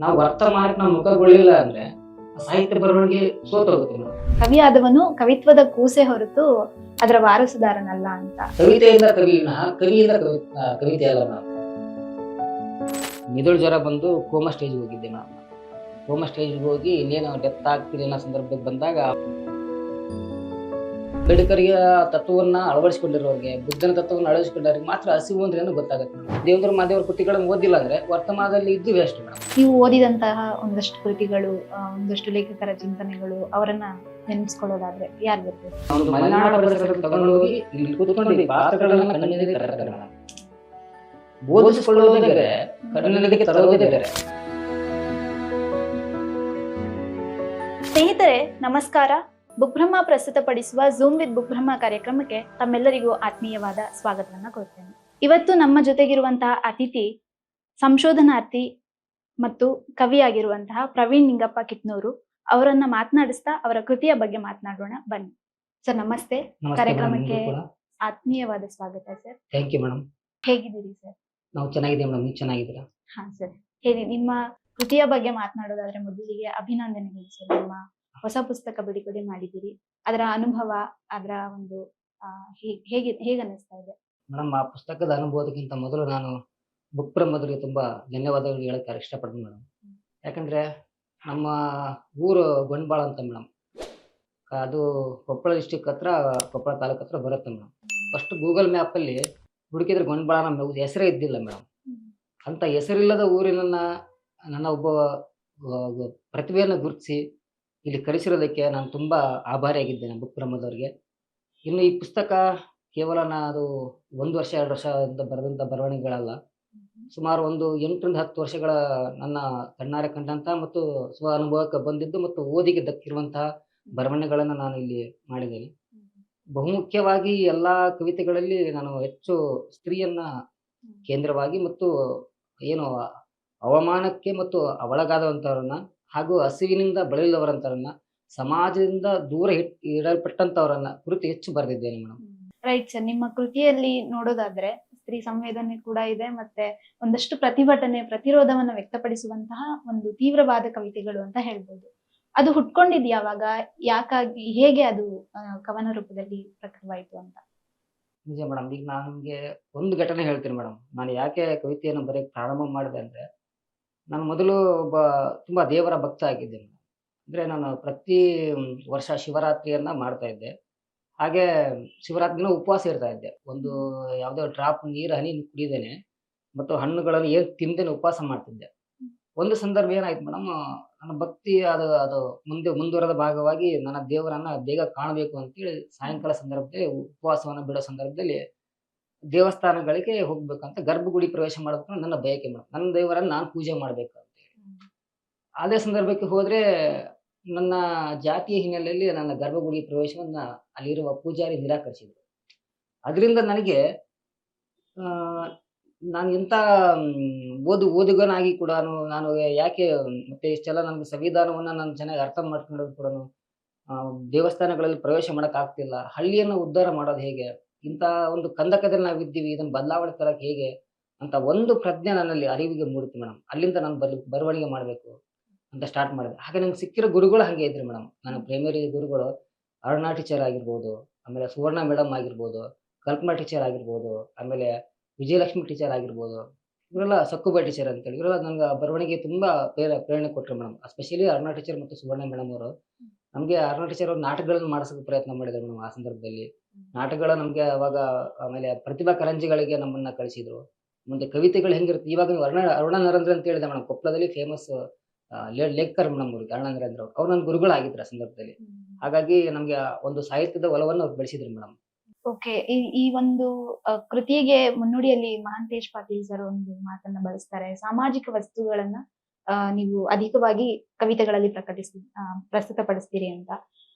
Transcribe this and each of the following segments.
ನಾವು ವರ್ತಮಾನಕ್ಕೆ ನಾವು ಮುಖಗೊಳ್ಳಿಲ್ಲ ಅಂದ್ರೆ ಸಾಹಿತ್ಯ ಬರವಣಿಗೆ ಸೋತೋಗುತ್ತೆ ಮೇಡಮ್. ಕವಿಯಾದವನು ಕವಿತ್ವದ ಕೂಸೆ ಹೊರತು ಅದರ ವಾರಸುದಾರನಲ್ಲ ಅಂತ. ಕವಿತೆಯಿಂದ ಕವಿನ ಕವಿಯಿಂದ ಕವಿತೆ ಅಲ್ಲ ಮೇಡಮ್. ಮಿದುಳು ಜ್ವರ ಬಂದು ಕೋಮಾ ಸ್ಟೇಜ್ಗೆ ಹೋಗಿದ್ದೆ ನಾನು. ಕೋಮಾ ಸ್ಟೇಜ್ಗೆ ಹೋಗಿ ಇನ್ನೇನು ಡೆತ್ ಆಗ್ತಿದೆ ಅನ್ನೋ ಸಂದರ್ಭದಲ್ಲಿ ಬಂದಾಗ ಅಂಬೇಡ್ಕರ್ಗೆ ತತ್ವವನ್ನ ಅಳವಡಿಸಿಕೊಂಡಿರೋರಿಗೆ, ಬುದ್ಧನ ತತ್ವವನ್ನು ಅಳವಡಿಸಿಕೊಂಡವ್ರಿಗೆ ಮಾತ್ರ ಹಸಿವು ಅಂದ್ರೆ ಏನು ಗೊತ್ತಾಗುತ್ತೆ ಮೇಡಮ್. ದೇವೇಂದ್ರ ಮಾದೇವರ ಕೃತಿಗಳನ್ನು ಓದಿಲ್ಲ ಅಂದ್ರೆ ವರ್ತಮಾನದಲ್ಲಿ ಇದ್ದು ವೇಸ್ಟ್ ಮೇಡಮ್. ನೀವು ಓದಿದಂತಹ ಒಂದಷ್ಟು ಕೃತಿಗಳು, ಒಂದಷ್ಟು ಲೇಖಕರ ಚಿಂತನೆಗಳು, ಅವರನ್ನ ನೆನೆಸ್ಕೊಳ್ಳೋದಾದ್ರೆ ಯಾರು ಬೇಕು? ಒಂದು ಮಲೆನಾಡ ಪರಿಸರಕ್ಕೆ ತಗೊಂಡು ಹೋಗಿ ಇಲ್ಲಿ ಕೂತ್ಕೊಂಡು ಪಾತ್ರಗಳನ್ನ ಕಣ್ಣಿಗೆ ತರ್ತಾರೆ ಮೇಡಮ್. ಬೋಧಿಸಿಕೊಳ್ಳೋದೇ ಬೇರೆ, ಕಣ್ಣಿಗೆ ತರೋದೇ ಬೇರೆ. ಸ್ನೇಹಿತರೆ ನಮಸ್ಕಾರ. ಬುಕ್ಬ್ರಹ್ಮ ಪ್ರಸ್ತುತಪಡಿಸುವ ಝೂಮ್ ವಿತ್ ಬುಕ್ಬ್ರಹ್ಮ ಕಾರ್ಯಕ್ರಮಕ್ಕೆ ತಮ್ಮೆಲ್ಲರಿಗೂ ಆತ್ಮೀಯವಾದ ಸ್ವಾಗತವನ್ನ ಕೊಡ್ತೇನೆ. ಇವತ್ತು ನಮ್ಮ ಜೊತೆಗಿರುವಂತಹ ಅತಿಥಿ ಸಂಶೋಧನಾರ್ಥಿ ಮತ್ತು ಕವಿಯಾಗಿರುವಂತಹ ಪ್ರವೀಣ್ ನಿಂಗಪ್ಪ ಕಿತ್ನೂರು. ಅವರನ್ನ ಮಾತನಾಡಿಸ್ತಾ ಅವರ ಕೃತಿಯ ಬಗ್ಗೆ ಮಾತನಾಡೋಣ ಬನ್ನಿ. ಸರ್ ನಮಸ್ತೆ. ಕಾರ್ಯಕ್ರಮಕ್ಕೆ ಆತ್ಮೀಯವಾದ ಸ್ವಾಗತ ಸರ್. Thank you madam. ಹೇಗಿದ್ದೀರಿ ಸರ್? ನಾವು ಚೆನ್ನಾಗಿದ್ದೀವಿ ಮೇಡಮ್, ನೀವು ಚೆನ್ನಾಗಿದ್ದೀರಾ? ಹಾ ಸರ್, ಹೇಳಿ. ನಿಮ್ಮ ಕೃತಿಯ ಬಗ್ಗೆ ಮಾತನಾಡೋದಾದ್ರೆ ಮೊದಲಿಗೆ ಅಭಿನಂದನೆಗಳು ಸರ್. ನಿಮ್ಮ ಹೊಸ ಪುಸ್ತಕ ಬಿಡುಗಡೆ ಮಾಡಿದ್ದೀರಿ, ಅದರ ಅನುಭವ, ಅದರ ಒಂದು ಹೇಗೆ ಅನ್ನಿಸ್ತಾ ಇದೆ ಮೇಡಮ್? ಆ ಪುಸ್ತಕದ ಅನುಭವಕ್ಕಿಂತ ಮೊದಲು ನಾನು ಬುಕ್ ಬ್ರಹ್ಮದವರಿಗೆ ತುಂಬಾ ಧನ್ಯವಾದಗಳು ಹೇಳಕ್ಕೆ ಇಷ್ಟಪಡ್ತೀನಿ ಮೇಡಮ್. ಯಾಕಂದ್ರೆ ನಮ್ಮ ಊರು ಗೊಂಡ್ಬಾಳ ಅಂತ ಮೇಡಮ್. ಅದು ಕೊಪ್ಪಳ ಡಿಸ್ಟಿಕ್ ಹತ್ರ, ಕೊಪ್ಪಳ ತಾಲೂಕು ಹತ್ರ ಬರುತ್ತೆ ಮೇಡಮ್. ಫಸ್ಟ್ ಗೂಗಲ್ ಮ್ಯಾಪ್ ಅಲ್ಲಿ ಹುಡುಕಿದ್ರೆ ಗೊಂಡ್ಬಾಳ ನಮ್ಮ ಹೆಸರೇ ಇದ್ದಿಲ್ಲ ಮೇಡಮ್. ಅಂತ ಹೆಸರಿಲ್ಲದ ಊರಿನ ನನ್ನ ಒಬ್ಬ ಪ್ರತಿಭೆಯನ್ನು ಗುರುತಿಸಿ ಇಲ್ಲಿ ಕರೆಸಿರೋದಕ್ಕೆ ನಾನು ತುಂಬಾ ಆಭಾರಿಯಾಗಿದ್ದೇನೆ ಬುಕ್ ಬ್ರಹ್ಮದವರಿಗೆ. ಇನ್ನು ಈ ಪುಸ್ತಕ ಕೇವಲ ಅದು 1 ವರ್ಷ 2 ವರ್ಷದಿಂದ ಬರೆದಂಥ ಬರವಣಿಗೆಗಳಲ್ಲ. ಸುಮಾರು ಒಂದು 8 ರಿಂದ 10 ವರ್ಷಗಳ ನನ್ನ ಕಣ್ಣಾರೆ ಕಂಡಂತಹ ಮತ್ತು ಸ್ವ ಅನುಭವಕ್ಕೆ ಬಂದಿದ್ದು ಮತ್ತು ಓದಿಗೆ ದಕ್ಕಿರುವಂತಹ ಬರವಣಿಗೆಗಳನ್ನು ನಾನು ಇಲ್ಲಿ ಮಾಡಿದ್ದೇನೆ. ಬಹುಮುಖ್ಯವಾಗಿ ಎಲ್ಲಾ ಕವಿತೆಗಳಲ್ಲಿ ನಾನು ಹೆಚ್ಚು ಸ್ತ್ರೀಯನ್ನ ಕೇಂದ್ರವಾಗಿ ಮತ್ತು ಏನು ಅವಮಾನಕ್ಕೆ ಮತ್ತು ಒಳಗಾದವಂತವರನ್ನ ಹಾಗೂ ಹಸಿವಿನಿಂದ ಬಳಲಿದವರಂತವರನ್ನ, ಸಮಾಜದಿಂದ ದೂರ ಇಡಲ್ಪಟ್ಟಂತವರನ್ನ ಕುರಿತು ಹೆಚ್ಚು ಬರೆದಿದ್ದೇನೆ ಮೇಡಮ್. Right sir. ನಿಮ್ಮ ಕೃತಿಯಲ್ಲಿ ನೋಡೋದಾದ್ರೆ ಸ್ತ್ರೀ ಸಂವೇದನೆ ಕೂಡ ಇದೆ, ಮತ್ತೆ ಒಂದಷ್ಟು ಪ್ರತಿಭಟನೆ, ಪ್ರತಿರೋಧವನ್ನ ವ್ಯಕ್ತಪಡಿಸುವಂತಹ ಒಂದು ತೀವ್ರವಾದ ಕವಿತೆಗಳು ಅಂತ ಹೇಳ್ಬೋದು. ಅದು ಹುಟ್ಕೊಂಡಿದ್ ಯಾವಾಗ, ಯಾಕಾಗಿ, ಹೇಗೆ ಅದು ಕವನ ರೂಪದಲ್ಲಿ ಪ್ರಕಟವಾಯಿತು ಅಂತ? ನಿಜ ಮೇಡಮ್. ಈಗ ನಾನು ನಿಮ್ಗೆ ಒಂದು ಘಟನೆ ಹೇಳ್ತೀನಿ ಮೇಡಮ್. ನಾನು ಯಾಕೆ ಕವಿತೆಯನ್ನು ಬರೆಯಕ್ಕೆ ಪ್ರಾರಂಭ ಮಾಡಿದೆ ಅಂದ್ರೆ, ನಾನು ಮೊದಲು ಒಬ್ಬ ತುಂಬಾ ದೇವರ ಭಕ್ತ ಆಗಿದ್ದೆ ಮೇಡಮ್. ಅಂದ್ರೆ ನಾನು ಪ್ರತಿ ವರ್ಷ ಶಿವರಾತ್ರಿಯನ್ನ ಮಾಡ್ತಾ ಇದ್ದೆ. ಹಾಗೆ ಶಿವರಾತ್ರಿನ ಉಪವಾಸ ಇರ್ತಾ ಇದ್ದೆ. ಒಂದು ಯಾವುದೋ ಡ್ರಾಪ್ ನೀರು ಹನಿ ಕುಡಿದೇನೆ ಮತ್ತು ಹಣ್ಣುಗಳನ್ನು ಏನು ತಿಂದೇನೆ ಉಪವಾಸ ಮಾಡ್ತಿದ್ದೆ. ಒಂದು ಸಂದರ್ಭ ಏನಾಯ್ತು ಮೇಡಮ್, ನನ್ನ ಭಕ್ತಿ ಅದು ಅದು ಮುಂದುವರೆದ ಭಾಗವಾಗಿ ನನ್ನ ದೇವರನ್ನ ಬೇಗ ಕಾಣಬೇಕು ಅಂತೇಳಿ ಸಾಯಂಕಾಲ ಸಂದರ್ಭದಲ್ಲಿ ಉಪವಾಸವನ್ನ ಬಿಡೋ ಸಂದರ್ಭದಲ್ಲಿ ದೇವಸ್ಥಾನಗಳಿಗೆ ಹೋಗ್ಬೇಕಂತ, ಗರ್ಭಗುಡಿ ಪ್ರವೇಶ ಮಾಡ್ಬೇಕು ನನ್ನ ಬಯಕೆ ಮೇಡಮ್. ನನ್ನ ದೇವರನ್ನ ನಾನು ಪೂಜೆ ಮಾಡ್ಬೇಕು ಅಂತ ಹೇಳಿ. ಅದೇ ಸಂದರ್ಭಕ್ಕೆ ಹೋದ್ರೆ ನನ್ನ ಜಾತಿಯ ಹಿನ್ನೆಲೆಯಲ್ಲಿ ನನ್ನ ಗರ್ಭಗುಡಿ ಪ್ರವೇಶವನ್ನ ಅಲ್ಲಿರುವ ಪೂಜಾರಿ ನಿರಾಕರಿಸಿದ್ರು. ಅದರಿಂದ ನನಗೆ ಆ ನಾನು ಎಂತ ಓದುಗನಾಗಿ ಕೂಡ ನಾನು ಯಾಕೆ ಮತ್ತೆ ಇಷ್ಟೆಲ್ಲ ನನಗೆ ಸಂವಿಧಾನವನ್ನ ನಾನು ಚೆನ್ನಾಗಿ ಅರ್ಥ ಮಾಡ್ಕೊಂಡ್ರು ಕೂಡ ದೇವಸ್ಥಾನಗಳಲ್ಲಿ ಪ್ರವೇಶ ಮಾಡಕ್ ಆಗ್ತಿಲ್ಲ. ಹಳ್ಳಿಯನ್ನು ಉದ್ಧಾರ ಮಾಡೋದು ಹೇಗೆ? ಇಂಥ ಒಂದು ಕಂದಕದಲ್ಲಿ ನಾವಿದ್ದೀವಿ, ಇದನ್ನ ಬದಲಾವಣೆ ತರಕ್ ಹೇಗೆ ಅಂತ ಒಂದು ಪ್ರಜ್ಞೆ ನನ್ನಲ್ಲಿ ಅರಿವಿಗೆ ಮೂಡಿತು ಮೇಡಮ್. ಅಲ್ಲಿಂದ ನಾನು ಬರವಣಿಗೆ ಮಾಡಬೇಕು ಅಂತ ಸ್ಟಾರ್ಟ್ ಮಾಡಿದೆ. ಹಾಗೆ ನಂಗೆ ಸಿಕ್ಕಿರೋ ಗುರುಗಳು ಹಂಗೆ ಇದ್ರಿ ಮೇಡಮ್. ನನ್ನ ಪ್ರೈಮರಿ ಗುರುಗಳು ಅರುಣಾ ಟೀಚರ್ ಆಗಿರ್ಬೋದು, ಆಮೇಲೆ ಸುವರ್ಣ ಮೇಡಮ್ ಆಗಿರ್ಬೋದು, ಕಲ್ಪನಾ ಟೀಚರ್ ಆಗಿರ್ಬೋದು, ಆಮೇಲೆ ವಿಜಯಲಕ್ಷ್ಮಿ ಟೀಚರ್ ಆಗಿರ್ಬೋದು, ಇವರೆಲ್ಲ ಸಕ್ಕುಬಾ ಟೀಚರ್ ಅಂತೇಳಿ ಇವರೆಲ್ಲ ನಂಗೆ ಬರವಣಿಗೆ ತುಂಬಾ ಪ್ರೇರಣೆ ಕೊಟ್ಟರು ಮೇಡಮ್. ಎಸ್ಪೆಷಲಿ ಅರುಣಾ ಟೀಚರ್ ಮತ್ತು ಸುವರ್ಣ ಮೇಡಮ್ ಅವರು ನಮಗೆ, ಅರುಣಾ ಟೀಚರ್ ಅವರು ನಾಟಕಗಳನ್ನು ಮಾಡಿಸೋಕೆ ಪ್ರಯತ್ನ ಮಾಡಿದ್ರು ಮೇಡಮ್. ಆ ಸಂದರ್ಭದಲ್ಲಿ ನಾಟಕಗಳು ನಮ್ಗೆ ಅವಾಗ, ಆಮೇಲೆ ಪ್ರತಿಭಾ ಕಾರಂಜಿಗಳಿಗೆ ನಮ್ಮನ್ನ ಕಳಿಸಿದ್ರು. ಮುಂದೆ ಕವಿತೆಗಳು ಹೆಂಗಿರುತ್ತೆ, ಇವಾಗ ನೀವು ಅರುಣ ನರೇಂದ್ರ ಅಂತ ಹೇಳಿದೆ ಮೇಡಮ್, ಕೊಪ್ಪಳದಲ್ಲಿ ಫೇಮಸ್ ಲೇಖಕರು ಮೇಡಮ್. ಅವ್ರಿಗೆ ಅರುಣ ನರೇಂದ್ರ ಅವ್ರು ನನ್ನ ಗುರುಗಳಾಗಿದ್ರು ಆ ಸಂದರ್ಭದಲ್ಲಿ. ಹಾಗಾಗಿ ನಮ್ಗೆ ಒಂದು ಸಾಹಿತ್ಯದ ಒಲವನ್ನು ಅವ್ರು ಬೆಳೆಸಿದ್ರು ಮೇಡಮ್. ಓಕೆ. ಈ ಒಂದು ಕೃತಿಗೆ ಮುನ್ನುಡಿಯಲ್ಲಿ ಮಹಾಂತೇಶ್ ಪಾಟೀಲ್ ಸರ್ ಒಂದು ಮಾತನ್ನ ಬಳಸ್ತಾರೆ, ಸಾಮಾಜಿಕ ವಸ್ತುಗಳನ್ನ ನೀವು ಅಧಿಕವಾಗಿ ಕವಿತೆಗಳಲ್ಲಿ ಪ್ರಸ್ತುತಪಡಿಸ್ತೀರಿ ಅಂತ.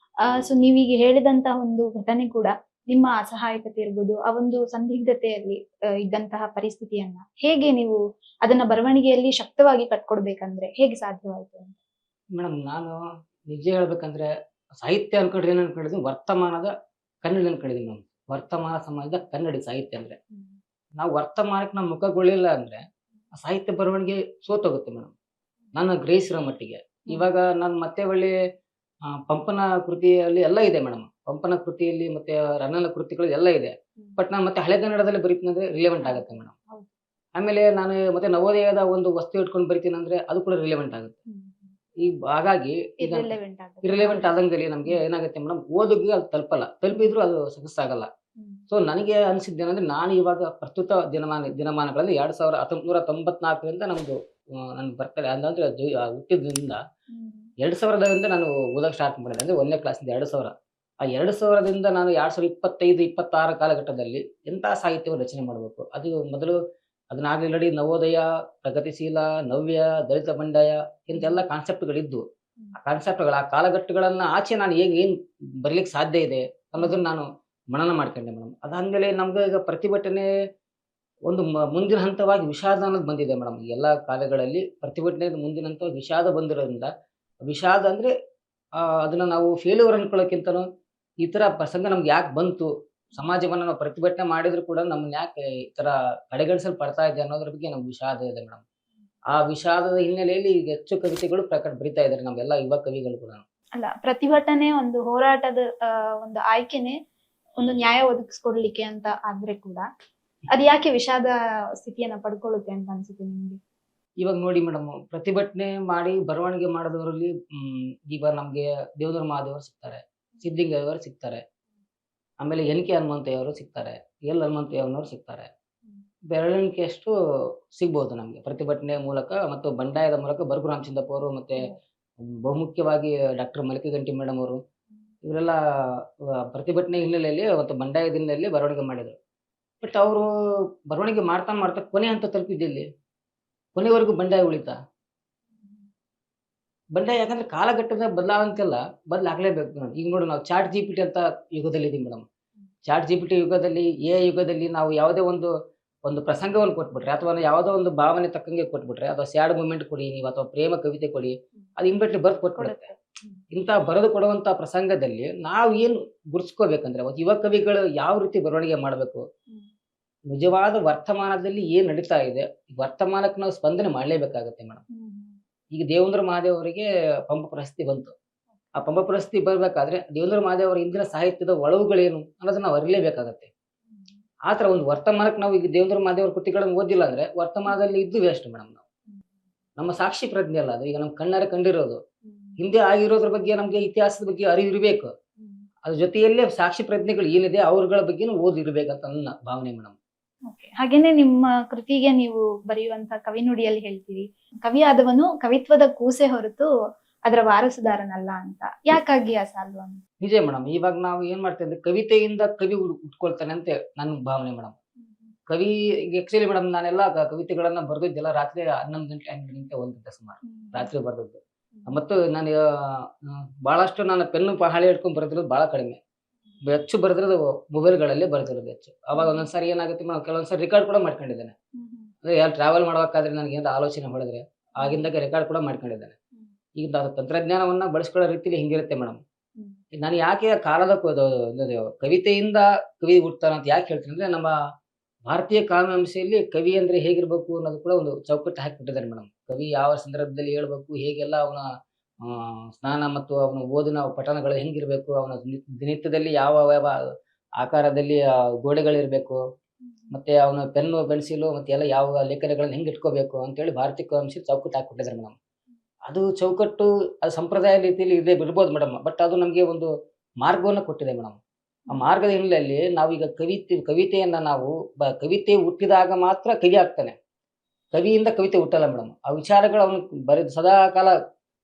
ಸೊ ನೀವೀಗ ಹೇಳಿದಂತಹ ಒಂದು ಘಟನೆ ಕೂಡ ನಿಮ್ಮ ಅಸಹಾಯಕತೆ ಇರ್ಬೋದು, ಆ ಒಂದು ಸಂದಿಗ್ಧತೆಯಲ್ಲಿ ಇದ್ದಂತಹ ಪರಿಸ್ಥಿತಿಯನ್ನ ಹೇಗೆ ನೀವು ಅದನ್ನ ಬರವಣಿಗೆಯಲ್ಲಿ ಶಕ್ತವಾಗಿ ಕಟ್ಕೊಡ್ಬೇಕಂದ್ರೆ ಹೇಗೆ ಸಾಧ್ಯವಾಯಿತು ಅಂತ? ಮೇಡಮ್, ನಾನು ನಿಜ ಹೇಳ್ಬೇಕಂದ್ರೆ ಸಾಹಿತ್ಯ ಅನ್ಕೊಂಡ್ರೆ ಏನ್ ಅನ್ಕೊಂಡಿದ್ದೀನಿ, ವರ್ತಮಾನದ ಕನ್ನಡಿ ಅನ್ಕೊಂಡಿದ್ದೀನಿ ಮೇಡಮ್. ವರ್ತಮಾನ ಸಮಾಜದ ಕನ್ನಡಿ ಸಾಹಿತ್ಯ ಅಂದ್ರೆ. ನಾವು ವರ್ತಮಾನಕ್ಕೆ ನಾವು ಮುಖಗೊಳ್ಳಿಲ್ಲ ಅಂದ್ರೆ ಆ ಸಾಹಿತ್ಯ ಬರವಣಿಗೆ ಸೋತೋಗುತ್ತೆ ಮೇಡಮ್. ನಾನು ಗ್ರಹಿಸಿರೋ ಮಟ್ಟಿಗೆ. ಇವಾಗ ನಾನು ಮತ್ತೆ ಒಳ್ಳೆ ಪಂಪನ ಕೃತಿಯಲ್ಲಿ ಎಲ್ಲ ಇದೆ ಮೇಡಮ್. ಪಂಪನ ಕೃತಿಯಲ್ಲಿ ಮತ್ತೆ ರನ್ನನ ಕೃತಿಗಳು ಎಲ್ಲ ಇದೆ. ಬಟ್ ನಾನು ಮತ್ತೆ ಹಳೆಗನ್ನಡದಲ್ಲಿ ಬರಿತೀನಂದ್ರೆ ರಿಲೆವೆಂಟ್ ಆಗುತ್ತೆ ಮೇಡಮ್. ಹೌದು. ಆಮೇಲೆ ನಾನು ಮತ್ತೆ ನವೋದಯದ ಒಂದು ವಸ್ತು ಇಟ್ಕೊಂಡು ಬರಿತೀನಂದ್ರೆ ಅದು ಕೂಡ ರಿಲೆವೆಂಟ್ ಆಗುತ್ತೆ. ಹಾಗಾಗಿ ಈಗ irrelevant ಆಗುತ್ತೆ. ಇರ್ರಿಲೆವೆಂಟ್ ಆದಂಗೆಲ್ಲಿ ನಮ್ಗೆ ಏನಾಗುತ್ತೆ ಮೇಡಮ್, ಓದುಗ್ಗೆ ಅದು ತಲುಪಲ್ಲ. ತಲುಪಿದ್ರು ಅದು ಸಕ್ಸಸ್ ಆಗಲ್ಲ. ಸೊ ನನಗೆ ಅನಿಸಿದ್ದೇನೆಂದ್ರೆ, ನಾನು ಇವಾಗ ಪ್ರಸ್ತುತ ದಿನಮಾನಗಳಲ್ಲಿ 1994ರಿಂದ ನಮ್ದು ನನ್ನ ಬರ್ತಡೇ ಅಂದ್ರೆ ಹುಟ್ಟಿದ್ರಿಂದ 2000ರಿಂದ ನಾನು ಓದಕ್ಕೆ ಸ್ಟಾರ್ಟ್ ಮಾಡಿದೆ. ಅಂದ್ರೆ 1ನೇ ಕ್ಲಾಸಿಂದ 2000. ಆ 2000ದಿಂದ ನಾನು 2025, 26 ಕಾಲಘಟ್ಟದಲ್ಲಿ ಎಂಥ ಸಾಹಿತ್ಯವನ್ನು ರಚನೆ ಮಾಡಬೇಕು. ಅದು ಮೊದಲು ಅದನ್ನಾಗಲಿ ನೋಡಿ ನವೋದಯ, ಪ್ರಗತಿಶೀಲ, ನವ್ಯ, ದಲಿತ ಬಂಡಾಯ ಇಂತೆಲ್ಲ ಕಾನ್ಸೆಪ್ಟ್‌ಗಳಿದ್ವು. ಆ ಕಾನ್ಸೆಪ್ಟ್‌ಗಳ ಆ ಕಾಲಘಟ್ಟಗಳನ್ನ ಆಚೆ ನಾನು ಏನ್ ಬರೀಲಿಕ್ಕೆ ಸಾಧ್ಯ ಇದೆ ಅನ್ನೋದನ್ನ ನಾನು ಮನನ ಮಾಡ್ಕೊಂಡೆ ಮೇಡಮ್. ಅದಾದ್ಮೇಲೆ ನಮ್ಗೆ ಈಗ ಪ್ರತಿಭಟನೆ ಒಂದು ಮುಂದಿನ ಹಂತವಾಗಿ ವಿಷಾದ ಅನ್ನೋದು ಬಂದಿದೆ ಮೇಡಮ್. ಈ ಎಲ್ಲಾ ಕಾರ್ಯಗಳಲ್ಲಿ ಪ್ರತಿಭಟನೆ ಮುಂದಿನ ಹಂತವಾಗಿ ವಿಷಾದ ಬಂದಿರೋದ್ರಿಂದ, ವಿಷಾದ ಅಂದ್ರೆ ಅದನ್ನ ನಾವು ಫೇಲ್ಯೂರ್ ಅನ್ಕೊಳ್ಳೋಕ್ಕಿಂತನೂ ಈ ತರ ಪ್ರಸಂಗ ನಮ್ಗೆ ಯಾಕೆ ಬಂತು, ಸಮಾಜವನ್ನ ನಾವು ಪ್ರತಿಭಟನೆ ಮಾಡಿದ್ರು ಕೂಡ ನಮ್ಮನ್ನ ಯಾಕೆ ಈ ತರ ಕಡೆಗಣಿಸಲ್ಪಡ್ತಾ ಇದೆ ಅನ್ನೋದ್ರ ಬಗ್ಗೆ ನಮ್ಗೆ ವಿಷಾದ ಇದೆ ಮೇಡಮ್. ಆ ವಿಷಾದದ ಹಿನ್ನೆಲೆಯಲ್ಲಿ ಈಗ ಹೆಚ್ಚು ಕವಿತೆಗಳು ಬರಿತಾ ಇದ್ದಾರೆ ನಮ್ಮೆಲ್ಲ ಯುವ ಕವಿಗಳು ಕೂಡ. ಅಲ್ಲ, ಪ್ರತಿಭಟನೆ ಒಂದು ಹೋರಾಟದ ಒಂದು ಆಯ್ಕೆನೆ ಒಂದು ನ್ಯಾಯ ಒದಗಿಸ್ಕೊಡ್ಲಿಕ್ಕೆ ಅಂತ ಆದ್ರೆ ಕೂಡ ಅದ್ ಯಾಕೆ ವಿಷಾದ ಸ್ಥಿತಿಯನ್ನ ಪಡ್ಕೊಳ್ಳುತ್ತೆ ಅಂತ ಅನ್ಸುತ್ತೆ ನಿಮ್ಗೆ? ಇವಾಗ ನೋಡಿ ಮೇಡಮ್, ಪ್ರತಿಭಟನೆ ಮಾಡಿ ಬರವಣಿಗೆ ಮಾಡಿದವರಲ್ಲಿ ಈಗ ನಮ್ಗೆ ದೇವದುರ್ಗ ಮಹಾದೇವರು ಸಿಗ್ತಾರೆ, ಸಿದ್ಲಿಂಗಯ್ಯವರು ಸಿಗ್ತಾರೆ, ಆಮೇಲೆ ಎನ್.ಕೆ. ಹನುಮಂತಯ್ಯವರು ಸಿಗ್ತಾರೆ, ಎಲ್ ಹನುಮಂತಯ್ಯನವರು ಸಿಗ್ತಾರೆ. ಬೆರಳೆಣಿಕೆಯಷ್ಟು ಸಿಗ್ಬೋದು ನಮ್ಗೆ ಪ್ರತಿಭಟನೆ ಮೂಲಕ ಮತ್ತು ಬಂಡಾಯದ ಮೂಲಕ. ಬರಗು ರಾಮಚಂದ್ರಪ್ಪ ಅವರು ಮತ್ತೆ ಬಹುಮುಖ್ಯವಾಗಿ ಡಾಕ್ಟರ್ ಮಲ್ಲಿಕಗಂಟಿ ಮೇಡಮ್ ಅವರು, ಇವರೆಲ್ಲ ಪ್ರತಿಭಟನೆ ಹಿನ್ನೆಲೆಯಲ್ಲಿ ಮತ್ತು ಬಂಡಾಯದ ಹಿನ್ನೆಲೆಯಲ್ಲಿ ಬರವಣಿಗೆ ಮಾಡಿದರು. ಬಟ್ ಅವರು ಬರವಣಿಗೆ ಮಾಡ್ತಾ ಮಾಡ್ತಾ ಕೊನೆ ಹಂತ ತಲುಪಿದ್ದಲ್ಲಿ ಕೊನೆವರೆಗೂ ಬಂಡಾಯ ಉಳಿತಾ? ಬಂಡಾಯ ಯಾಕಂದ್ರೆ ಕಾಲಘಟ್ಟದ ಬದಲಾವಂತೆಲ್ಲ ಬದಲಾಗಲೇಬೇಕು ಮೇಡಮ್. ಈಗ ನೋಡಿ, ನಾವು ಚಾಟ್ ಜಿಪಿಟಿ ಅಂತ ಯುಗದಲ್ಲಿ ಇದೀವಿ ಮೇಡಮ್. ಚಾಟ್ ಜಿಪಿಟಿ ಯುಗದಲ್ಲಿ, ಎ ಯುಗದಲ್ಲಿ ನಾವು ಯಾವುದೇ ಒಂದು ಪ್ರಸಂಗವನ್ನು ಕೊಟ್ಬಿಟ್ರೆ ಅಥವಾ ಯಾವುದೋ ಒಂದು ಭಾವನೆ ತಕ್ಕಂಗೆ ಕೊಟ್ಬಿಟ್ರೆ, ಅಥವಾ ಸ್ಯಾಡ್ ಮೂಮೆಂಟ್ ಕೊಡಿ ನೀವು, ಅಥವಾ ಪ್ರೇಮ ಕವಿತೆ ಕೊಡಿ, ಅದು ಇಮಿಡಿಯೇಟ್ಲಿ ಬರೆದು ಕೊಟ್ಬಿಡುತ್ತೆ. ಇಂಥ ಬರೆದು ಕೊಡುವಂತ ಪ್ರಸಂಗದಲ್ಲಿ ನಾವು ಏನು ಗುರುತಿಸ್ಕೋಬೇಕಂದ್ರೆ, ಯುವ ಕವಿಗಳು ಯಾವ ರೀತಿ ಬರವಣಿಗೆ ಮಾಡಬೇಕು, ನಿಜವಾದ ವರ್ತಮಾನದಲ್ಲಿ ಏನ್ ನಡೀತಾ ಇದೆ, ವರ್ತಮಾನಕ್ಕೆ ನಾವು ಸ್ಪಂದನೆ ಮಾಡಲೇಬೇಕಾಗತ್ತೆ ಮೇಡಮ್. ಈಗ ದೇವೇಂದ್ರ ಮಹಾದೇವ್ ಅವರಿಗೆ ಪಂಪ ಪ್ರಶಸ್ತಿ ಬಂತು. ಆ ಪಂಪ ಪ್ರಶಸ್ತಿ ಬರ್ಬೇಕಾದ್ರೆ ದೇವೇಂದ್ರ ಮಹಾದೇವ್ ಅವರ ಇಂದಿನ ಸಾಹಿತ್ಯದ ಒಳವುಗಳೇನು ಅನ್ನೋದನ್ನ ನಾವು ಅರಿಲೇಬೇಕಾಗತ್ತೆ. ಆತರ ಒಂದು ವರ್ತಮಾನಕ್ಕೆ ನಾವು ಈಗ ದೇವೇಂದ್ರ ಮಹಾದೇವ್ ಅವರ ಕೃತಿಗಳನ್ನು ಓದಿಲ್ಲ ಅಂದ್ರೆ ವರ್ತಮಾನದಲ್ಲಿ ಇದ್ದು ವೇಸ್ಟ್ ಮೇಡಮ್. ನಾವು ನಮ್ಮ ಸಾಕ್ಷಿ ಪ್ರಜ್ಞೆ ಅಲ್ಲ ಅದು. ಈಗ ನಮ್ ಕಣ್ಣಾರೆ ಕಂಡಿರೋದು, ಹಿಂದೆ ಆಗಿರೋದ್ರ ಬಗ್ಗೆ ನಮ್ಗೆ ಇತಿಹಾಸದ ಬಗ್ಗೆ ಅರಿವು ಇರಬೇಕು. ಅದ್ರ ಜೊತೆಯಲ್ಲೇ ಸಾಕ್ಷಿ ಪ್ರಜ್ಞೆಗಳು ಏನಿದೆ ಅವ್ರಗಳ ಬಗ್ಗೆನೂ ಓದಿರ್ಬೇಕಂತ ನನ್ನ ಭಾವನೆ ಮೇಡಮ್. ಹಾಗೇನೆ ನಿಮ್ಮ ಕೃತಿಗೆ ನೀವು ಬರೆಯುವಂತ ಕವಿ ನುಡಿಯಲ್ಲಿ ಹೇಳ್ತೀರಿ, ಕವಿ ಆದವನು ಕವಿತ್ವದ ಕೂಸೆ ಹೊರತು ಅದರ ವಾರಸುದಾರನಲ್ಲ ಅಂತ. ಯಾಕಾಗಿ ಆ ಸಾಲು ಅಂತ? ನಿಜ ಮೇಡಮ್. ಇವಾಗ ನಾವು ಏನ್ ಮಾಡ್ತೇವೆ ಅಂದ್ರೆ, ಕವಿತೆಯಿಂದ ಕವಿ ಉಟ್ಕೊಳ್ತಾನೆ ಅಂತ ನನ್ನ ಭಾವನೆ ಮೇಡಮ್. ಕವಿ ಆಕ್ಚುಲಿ ಮೇಡಮ್, ನಾನೆಲ್ಲ ಕವಿತೆಗಳನ್ನ ಬರೆದಿದ್ದೆಲ್ಲ ರಾತ್ರಿ 11 ಗಂಟೆ 12 ಗಂಟೆ 1 ಗಂಟೆ ಸುಮಾರು ರಾತ್ರಿ ಬರೆದದ್ದು. ಮತ್ತು ನಾನು ಬಹಳಷ್ಟು ನಾನು ಪೆನ್ನು ಹಾಳೆ ಹಿಡ್ಕೊಂಡು ಬರೆದಿರೋದು ಬಹಳ ಕಡಿಮೆ. ಹೆಚ್ಚು ಬರೆದಿರೋದು ಮೊಬೈಲ್ಗಳಲ್ಲಿ ಬರೆದಿರೋದು ಹೆಚ್ಚು. ಅವಾಗ ಒಂದೊಂದ್ಸಾರಿ ಏನಾಗುತ್ತೆ ಮೇಡಮ್, ಕೆಲವೊಂದ್ಸರಿ ರೆಕಾರ್ಡ್ ಕೂಡ ಮಾಡ್ಕೊಂಡಿದ್ದೇನೆ. ಅಂದ್ರೆ ಯಾರು ಟ್ರಾವೆಲ್ ಮಾಡ್ಬೇಕಾದ್ರೆ ನನಗೆ ಏನಾದ್ರು ಆಲೋಚನೆ ಹೊಳೆದ್ರೆ ಆಗಿಂದಾಗ ರೆಕಾರ್ಡ್ ಕೂಡ ಮಾಡ್ಕೊಂಡಿದ್ದೇನೆ. ಈಗ ತಂತ್ರಜ್ಞಾನವನ್ನ ಬಳಸ್ಕೊಳ್ಳೋ ರೀತಿಲಿ ಹಿಂಗಿರುತ್ತೆ ಮೇಡಮ್. ನಾನು ಯಾಕೆ ಕಾಲದ ಕವಿತೆಯಿಂದ ಕವಿ ಹುಡ್ತಾನ ಅಂತ ಯಾಕೆ ಹೇಳ್ತೀನಿ ಅಂದ್ರೆ, ನಮ್ಮ ಭಾರತೀಯ ಕಾವ್ಯಾಂಶೆಯಲ್ಲಿ ಕವಿ ಅಂದ್ರೆ ಹೇಗಿರ್ಬೇಕು ಅನ್ನೋದು ಕೂಡ ಒಂದು ಚೌಕಟ್ಟು ಹಾಕಿಬಿಟ್ಟಿದ್ದಾರೆ ಮೇಡಮ್. ಕವಿ ಯಾವ ಸಂದರ್ಭದಲ್ಲಿ ಹೇಳ್ಬೇಕು, ಹೇಗೆಲ್ಲ ಅವನ ಸ್ನಾನ ಮತ್ತು ಅವನ ಓದಿನ ಪಠಣಗಳು ಹೆಂಗಿರ್ಬೇಕು, ಅವನ ದಿನನಿತ್ಯದಲ್ಲಿ ಯಾವ ಯಾವ ಆಕಾರದಲ್ಲಿ ಗೋಡೆಗಳಿರ್ಬೇಕು, ಮತ್ತೆ ಅವನ ಪೆನ್ನು ಪೆನ್ಸಿಲು ಮತ್ತೆ ಎಲ್ಲ ಯಾವ ಲೇಖನಗಳನ್ನ ಹೆಂಗ್ ಇಟ್ಕೋಬೇಕು ಅಂತೇಳಿ ಭಾರತೀಯ ಕಾವ್ಯಾಂಶ ಚೌಕಟ್ಟು ಹಾಕಿಬಿಟ್ಟಿದ್ದಾರೆ ಮೇಡಮ್. ಅದು ಚೌಕಟ್ಟು, ಅದು ಸಂಪ್ರದಾಯ ರೀತಿಯಲ್ಲಿ ಇದೆ ಇರ್ಬೋದು ಮೇಡಮ್. ಬಟ್ ಅದು ನಮಗೆ ಒಂದು ಮಾರ್ಗವನ್ನು ಕೊಟ್ಟಿದೆ ಮೇಡಮ್. ಆ ಮಾರ್ಗದ ಹಿನ್ನೆಲೆಯಲ್ಲಿ ನಾವೀಗ ಕವಿತೆಯನ್ನ ನಾವು ಕವಿತೆ ಹುಟ್ಟಿದಾಗ ಮಾತ್ರ ಕವಿ ಆಗ್ತಾನೆ. ಕವಿಯಿಂದ ಕವಿತೆ ಹುಟ್ಟಲ್ಲ ಮೇಡಮ್. ಆ ವಿಚಾರಗಳು ಅವನು ಬರೆದು ಸದಾ ಕಾಲ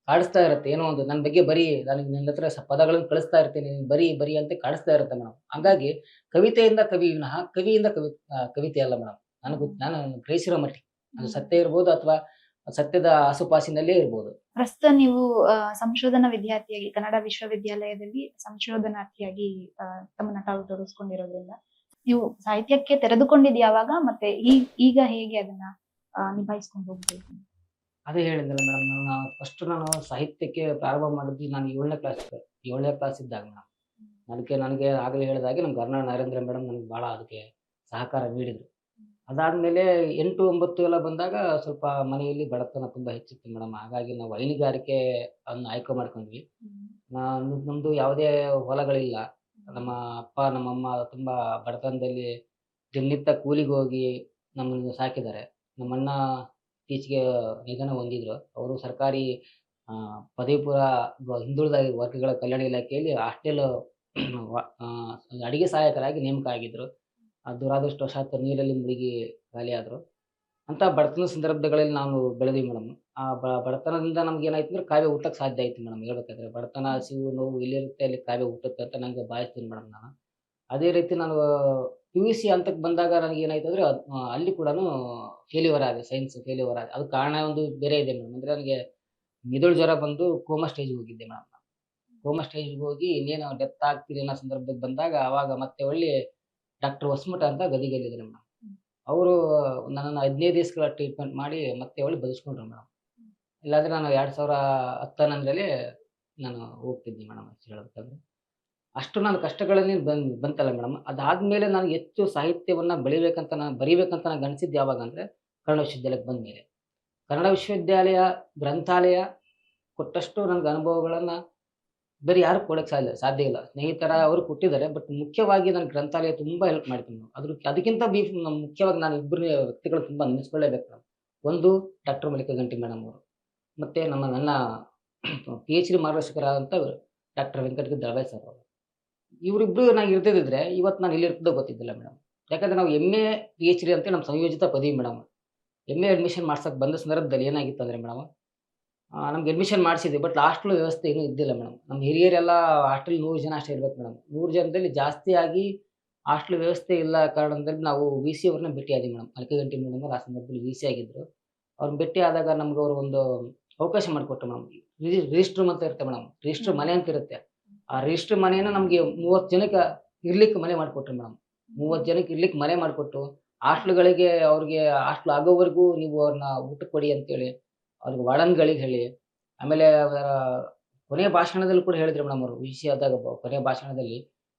ಕಾಡಿಸ್ತಾ ಇರುತ್ತೆ. ಏನೋ ಒಂದು ನನ್ನ ಬಗ್ಗೆ ಬರೀ, ನನಗೆ ನಿನ್ನ ಹತ್ರ ಪದಗಳನ್ನು ಕಳಿಸ್ತಾ ಇರ್ತೀನಿ, ನೀನು ಬರಿ ಅಂತ ಕಾಡಿಸ್ತಾ ಇರುತ್ತೆ ಮೇಡಮ್. ಹಾಗಾಗಿ ಕವಿತೆಯಿಂದ ಕವಿ ವಿನಃ ಕವಿಯಿಂದ ಕವಿತೆ ಅಲ್ಲ ಮೇಡಮ್. ನಾನು ಗ್ರಹಿಸಿರೋ ಮಟ್ಟಿಗೆ ಅದು ಸತ್ಯ ಇರ್ಬೋದು ಅಥವಾ ಸತ್ಯದ ಆಸುಪಾಸಿನಲ್ಲೇ ಇರ್ಬೋದು. ಪ್ರಸ್ತುತ ನೀವು ಸಂಶೋಧನಾ ವಿದ್ಯಾರ್ಥಿಯಾಗಿ ಕನ್ನಡ ವಿಶ್ವವಿದ್ಯಾಲಯದಲ್ಲಿ ಸಂಶೋಧನಾರ್ಥಿಯಾಗಿ ತಮ್ಮನ್ನ ತಾವು ತೊಡಗಿಸ್ಕೊಂಡಿರೋದ್ರಿಂದ ನೀವು ಸಾಹಿತ್ಯಕ್ಕೆ ತೆರೆದುಕೊಂಡಿದ್ದು ಯಾವಾಗ, ಮತ್ತೆ ಈಗ ಹೇಗೆ ಅದನ್ನ ನಿಭಾಯಿಸ್ಕೊಂಡು ಹೋಗ್ಬೇಕು? ಅದೇ ಹೇಳಿದ್ನಲ್ಲ ಮೇಡಮ್, ನಾನು ಸಾಹಿತ್ಯಕ್ಕೆ ಪ್ರಾರಂಭ ಮಾಡಿದ್ದು ನಾನು 7ನೇ ಕ್ಲಾಸ್ ಇದ್ದಾಗ ಮೇಡಮ್. ನನಗೆ ಆಗಲೇ ಹೇಳಿದಾಗೆ ನಮ್ಮ ಗವರ್ನರ್ ನರೇಂದ್ರ ಮೇಡಮ್ ನನಗೆ ಭಾಳ ಅದಕ್ಕೆ ಸಹಕಾರ ನೀಡಿದರು. ಅದಾದ್ಮೇಲೆ 8, 9 ಎಲ್ಲ ಬಂದಾಗ ಸ್ವಲ್ಪ ಮನೆಯಲ್ಲಿ ಬಡತನ ತುಂಬಾ ಹೆಚ್ಚಿತ್ತು ಮೇಡಮ್. ಹಾಗಾಗಿ ನಾವು ಹೈನುಗಾರಿಕೆ ಅನ್ನು ಆಯ್ಕೆ ಮಾಡ್ಕೊಂಡ್ವಿ. ನಮ್ದು ಯಾವುದೇ ಹೊಲಗಳಿಲ್ಲ. ನಮ್ಮ ಅಪ್ಪ, ನಮ್ಮಮ್ಮ ತುಂಬಾ ಬಡತನದಲ್ಲಿ ದಿನನಿತ್ಯ ಕೂಲಿಗೆ ಹೋಗಿ ನಮ್ಮನ್ನು ಸಾಕಿದ್ದಾರೆ. ನಮ್ಮಣ್ಣ ಇತ್ತೀಚೆಗೆ ನಿಧನ ಹೊಂದಿದ್ರು. ಅವರು ಸರ್ಕಾರಿ ಪದವಿ ಪೂರ್ವ ಹಿಂದುಳಿದ ವರ್ಗಗಳ ಕಲ್ಯಾಣ ಇಲಾಖೆಯಲ್ಲಿ ಹಾಸ್ಟೆಲ್ ವ ಅಡಿಗೆ ಸಹಾಯಕರಾಗಿ ನೇಮಕ ಆಗಿದ್ರು. ದುರದೃಷ್ಟವಶಾತ್ ನೀರಲ್ಲಿ ಮುಳುಗಿ ಖಾಲಿಯಾದ್ರು. ಅಂತ ಬಡತನದ ಸಂದರ್ಭಗಳಲ್ಲಿ ನಾವು ಬೆಳೆದ್ವಿ ಮೇಡಮ್. ಆ ಬಡತನದಿಂದ ನಮ್ಗೇನಾಯ್ತು ಅಂದ್ರೆ ಕಾವ್ಯ ಹುಟ್ಟಕ್ಕೆ ಸಾಧ್ಯ ಆಯ್ತು ಮೇಡಮ್ ಹೇಳ್ಬೇಕಾದ್ರೆ. ಬಡತನ, ಹಸಿವು, ನೋವು ಎಲ್ಲಿರುತ್ತೆ ಅಲ್ಲಿ ಕಾವ್ಯ ಹುಟ್ಟುತ್ತೆ ಅಂತ ನಂಗೆ ಭಾವಿಸ್ತೀನಿ ಮೇಡಮ್ ನಾನು. ಅದೇ ರೀತಿ ನಾನು PUC ಹಂತಕ್ಕೆ ಬಂದಾಗ ನನಗೇನಾಯ್ತು ಅಂದ್ರೆ ಅಲ್ಲಿ ಕೂಡನು ಫೇಲ್ಯೂರ್ ಆದೆ. ಸೈನ್ಸ್ ಫೇಲ್ಯೂರ್ ಆದೆ. ಅದಕ್ಕೆ ಕಾರಣ ಒಂದು ಬೇರೆ ಇದೆ ಮೇಡಮ್. ಅಂದ್ರೆ ನನಗೆ ಮಿದುಳು ಜ್ವರ ಬಂದು ಕೋಮಾ ಸ್ಟೇಜ್‌ಗೆ ಹೋಗಿದ್ದೆ ಮೇಡಮ್ ನಾನು. ಕೋಮಾ ಸ್ಟೇಜ್‌ಗೆ ಹೋಗಿ ಇನ್ನೇನು ಡೆತ್ ಆಗ್ತೀನಿ ಅನ್ನೋ ಸಂದರ್ಭಕ್ಕೆ ಬಂದಾಗ ಅವಾಗ ಮತ್ತೆ ಹೊಳ್ಳಿ ಡಾಕ್ಟರ್ ಹೊಸಮಠ ಅಂತ ಗದಿಗೆಯಲ್ಲಿದ್ದಾರೆ ಮೇಡಮ್. ಅವರು ನನ್ನನ್ನು 15 ದಿವಸಗಳ ಟ್ರೀಟ್ಮೆಂಟ್ ಮಾಡಿ ಮತ್ತೆ ಹೊಳ್ಳಿ ಬದುಕಿಸ್ಕೊಂಡ್ರು ಮೇಡಮ್. ಇಲ್ಲಾಂದ್ರೆ ನಾನು 2010 ನಾನು ಹೋಗ್ತಿದ್ದೆ ಮೇಡಮ್ ಆಕ್ಚುಲಿ ಹೇಳ್ಬೇಕಂದ್ರೆ. ಅಷ್ಟು ನಾನು ಕಷ್ಟಗಳಲ್ಲಿ ಬಂತಲ್ಲ ಮೇಡಮ್. ಅದಾದ್ಮೇಲೆ ನಾನು ಹೆಚ್ಚು ಸಾಹಿತ್ಯವನ್ನ ಬರಿಬೇಕಂತ ನನಗೆ ಅನಿಸಿದ್ದು ಯಾವಾಗಂದ್ರೆ ಕನ್ನಡ ವಿಶ್ವವಿದ್ಯಾಲಯಕ್ಕೆ ಬಂದ್ಮೇಲೆ. ಕನ್ನಡ ವಿಶ್ವವಿದ್ಯಾಲಯ ಗ್ರಂಥಾಲಯ ಕೊಟ್ಟಷ್ಟು ನನಗೆ ಅನುಭವಗಳನ್ನ ಬೇರೆ ಯಾರು ಕೊಡಕ್ಕೆ ಸಾಧ್ಯ ಇಲ್ಲ. ಸ್ನೇಹಿತರ ಅವರು ಕೊಟ್ಟಿದ್ದಾರೆ. ಬಟ್ ಮುಖ್ಯವಾಗಿ ನನಗೆ ಗ್ರಂಥಾಲಯ ತುಂಬಾ ಹೆಲ್ಪ್ ಮಾಡಿತು ಮೇಡಮ್. ಅದಕ್ಕಿಂತ ಮುಖ್ಯವಾಗಿ ನಾನು ಇಬ್ಬರು ವ್ಯಕ್ತಿಗಳು ತುಂಬಾ ನೆನೆಸ್ಕೊಳ್ಳೇಬೇಕು ಮೇಡಮ್. ಒಂದು ಡಾಕ್ಟರ್ ಮಲ್ಲಿಕಾ ಗಂಟಿ ಮೇಡಮ್ ಅವರು. ಮತ್ತೆ ನನ್ನ PhD ಮಾರ್ಗದರ್ಶಕರಾದಂಥ ಡಾಕ್ಟರ್ ವೆಂಕಟಗಿರಿ ದಳವಾಯಿ ಸರ್ ಅವರು. ಇವರಿಬ್ರು ನಾನು ಇರ್ದಿದ್ರೆ ಇವತ್ತು ನಾನು ಎಲ್ಲಿರ್ತಿದ್ದೋ ಗೊತ್ತಿದ್ದಿಲ್ಲ ಮೇಡಮ್. ಯಾಕಂದ್ರೆ ನಾವು MA, PhD ಅಂತೇಳಿ ನಮ್ಮ ಸಂಯೋಜಿತ ಪದವಿ ಮೇಡಮ್. MA ಅಡ್ಮಿಷನ್ ಮಾಡ್ಸಕ್ಕೆ ಬಂದ ಸಂದರ್ಭದಲ್ಲಿ ಏನಾಗಿತ್ತು ಅಂದ್ರೆ ಮೇಡಮ್, ನಮ್ಗೆ ಅಡ್ಮಿಷನ್ ಮಾಡಿಸಿದ್ವಿ. ಬಟ್ ಹಾಸ್ಟೆಲ್ ವ್ಯವಸ್ಥೆ ಏನೂ ಇದ್ದಿಲ್ಲ ಮೇಡಮ್. ನಮ್ಮ ಹಿರಿಯರೆಲ್ಲ ಹಾಸ್ಟೆಲ್ 100 ಜನ ಅಷ್ಟೇ ಇರ್ಬೇಕು ಮೇಡಮ್. 100 ಜನದಲ್ಲಿ ಜಾಸ್ತಿಯಾಗಿ ಹಾಸ್ಟೆಲ್ ವ್ಯವಸ್ಥೆ ಇಲ್ಲ ಕಾರಣದಲ್ಲಿ ನಾವು VC ಅವ್ರನ್ನ ಭೇಟಿಯಾದ್ವಿ ಮೇಡಮ್. ಮಲ್ಲಿಕಾ ಗಂಟಿ ಮೇಡಮ್ ಅವ್ರು ಆ ಸಂದರ್ಭದಲ್ಲಿ VC ಆಗಿದ್ರು. ಅವ್ರನ್ನ ಭೇಟಿ ಆದಾಗ ನಮ್ಗೆ ಅವರು ಒಂದು ಅವಕಾಶ ಮಾಡಿಕೊಟ್ರು ಮೇಡಮ್. ರಿಜಿಸ್ಟರ್ ರೂಮ್ ಅಂತ ಇರುತ್ತೆ ಮೇಡಮ್. ರಿಜಿಸ್ಟರ್ ಮನೆ ಅಂತ ಇರುತ್ತೆ. ಆ ರಿಜಿಸ್ಟರ್ ಮನೆಯನ್ನ ನಮ್ಗೆ 30 ಜನಕ್ಕೆ ಇರ್ಲಿಕ್ಕೆ ಮನೆ ಮಾಡಿಕೊಟ್ರು ಮೇಡಮ್. 30 ಜನಕ್ಕೆ ಇರ್ಲಿಕ್ಕೆ ಮನೆ ಮಾಡಿಕೊಟ್ಟು ಹಾಸ್ಟೆಲ್‌ಗಳಿಗೆ ಅವ್ರಿಗೆ ಹಾಸ್ಟೆಲ್ ಆಗೋವರೆಗೂ ನೀವು ಅವ್ರನ್ನ ಊಟಕ್ಕೆ ಕೊಡಿ ಅಂತೇಳಿ ಅವ್ರಿಗೆ ವಾರ್ಡನ್‌ಗಳಿಗೆ ಹೇಳಿ, ಆಮೇಲೆ ಅವರ ಕೊನೆಯ ಭಾಷಣದಲ್ಲಿ ಕೂಡ ಹೇಳಿದ್ರು ಮೇಡಮ್ ಅವರು. VC ಆದಾಗ ಕೊನೆಯ ಭಾಷಣದಲ್ಲಿ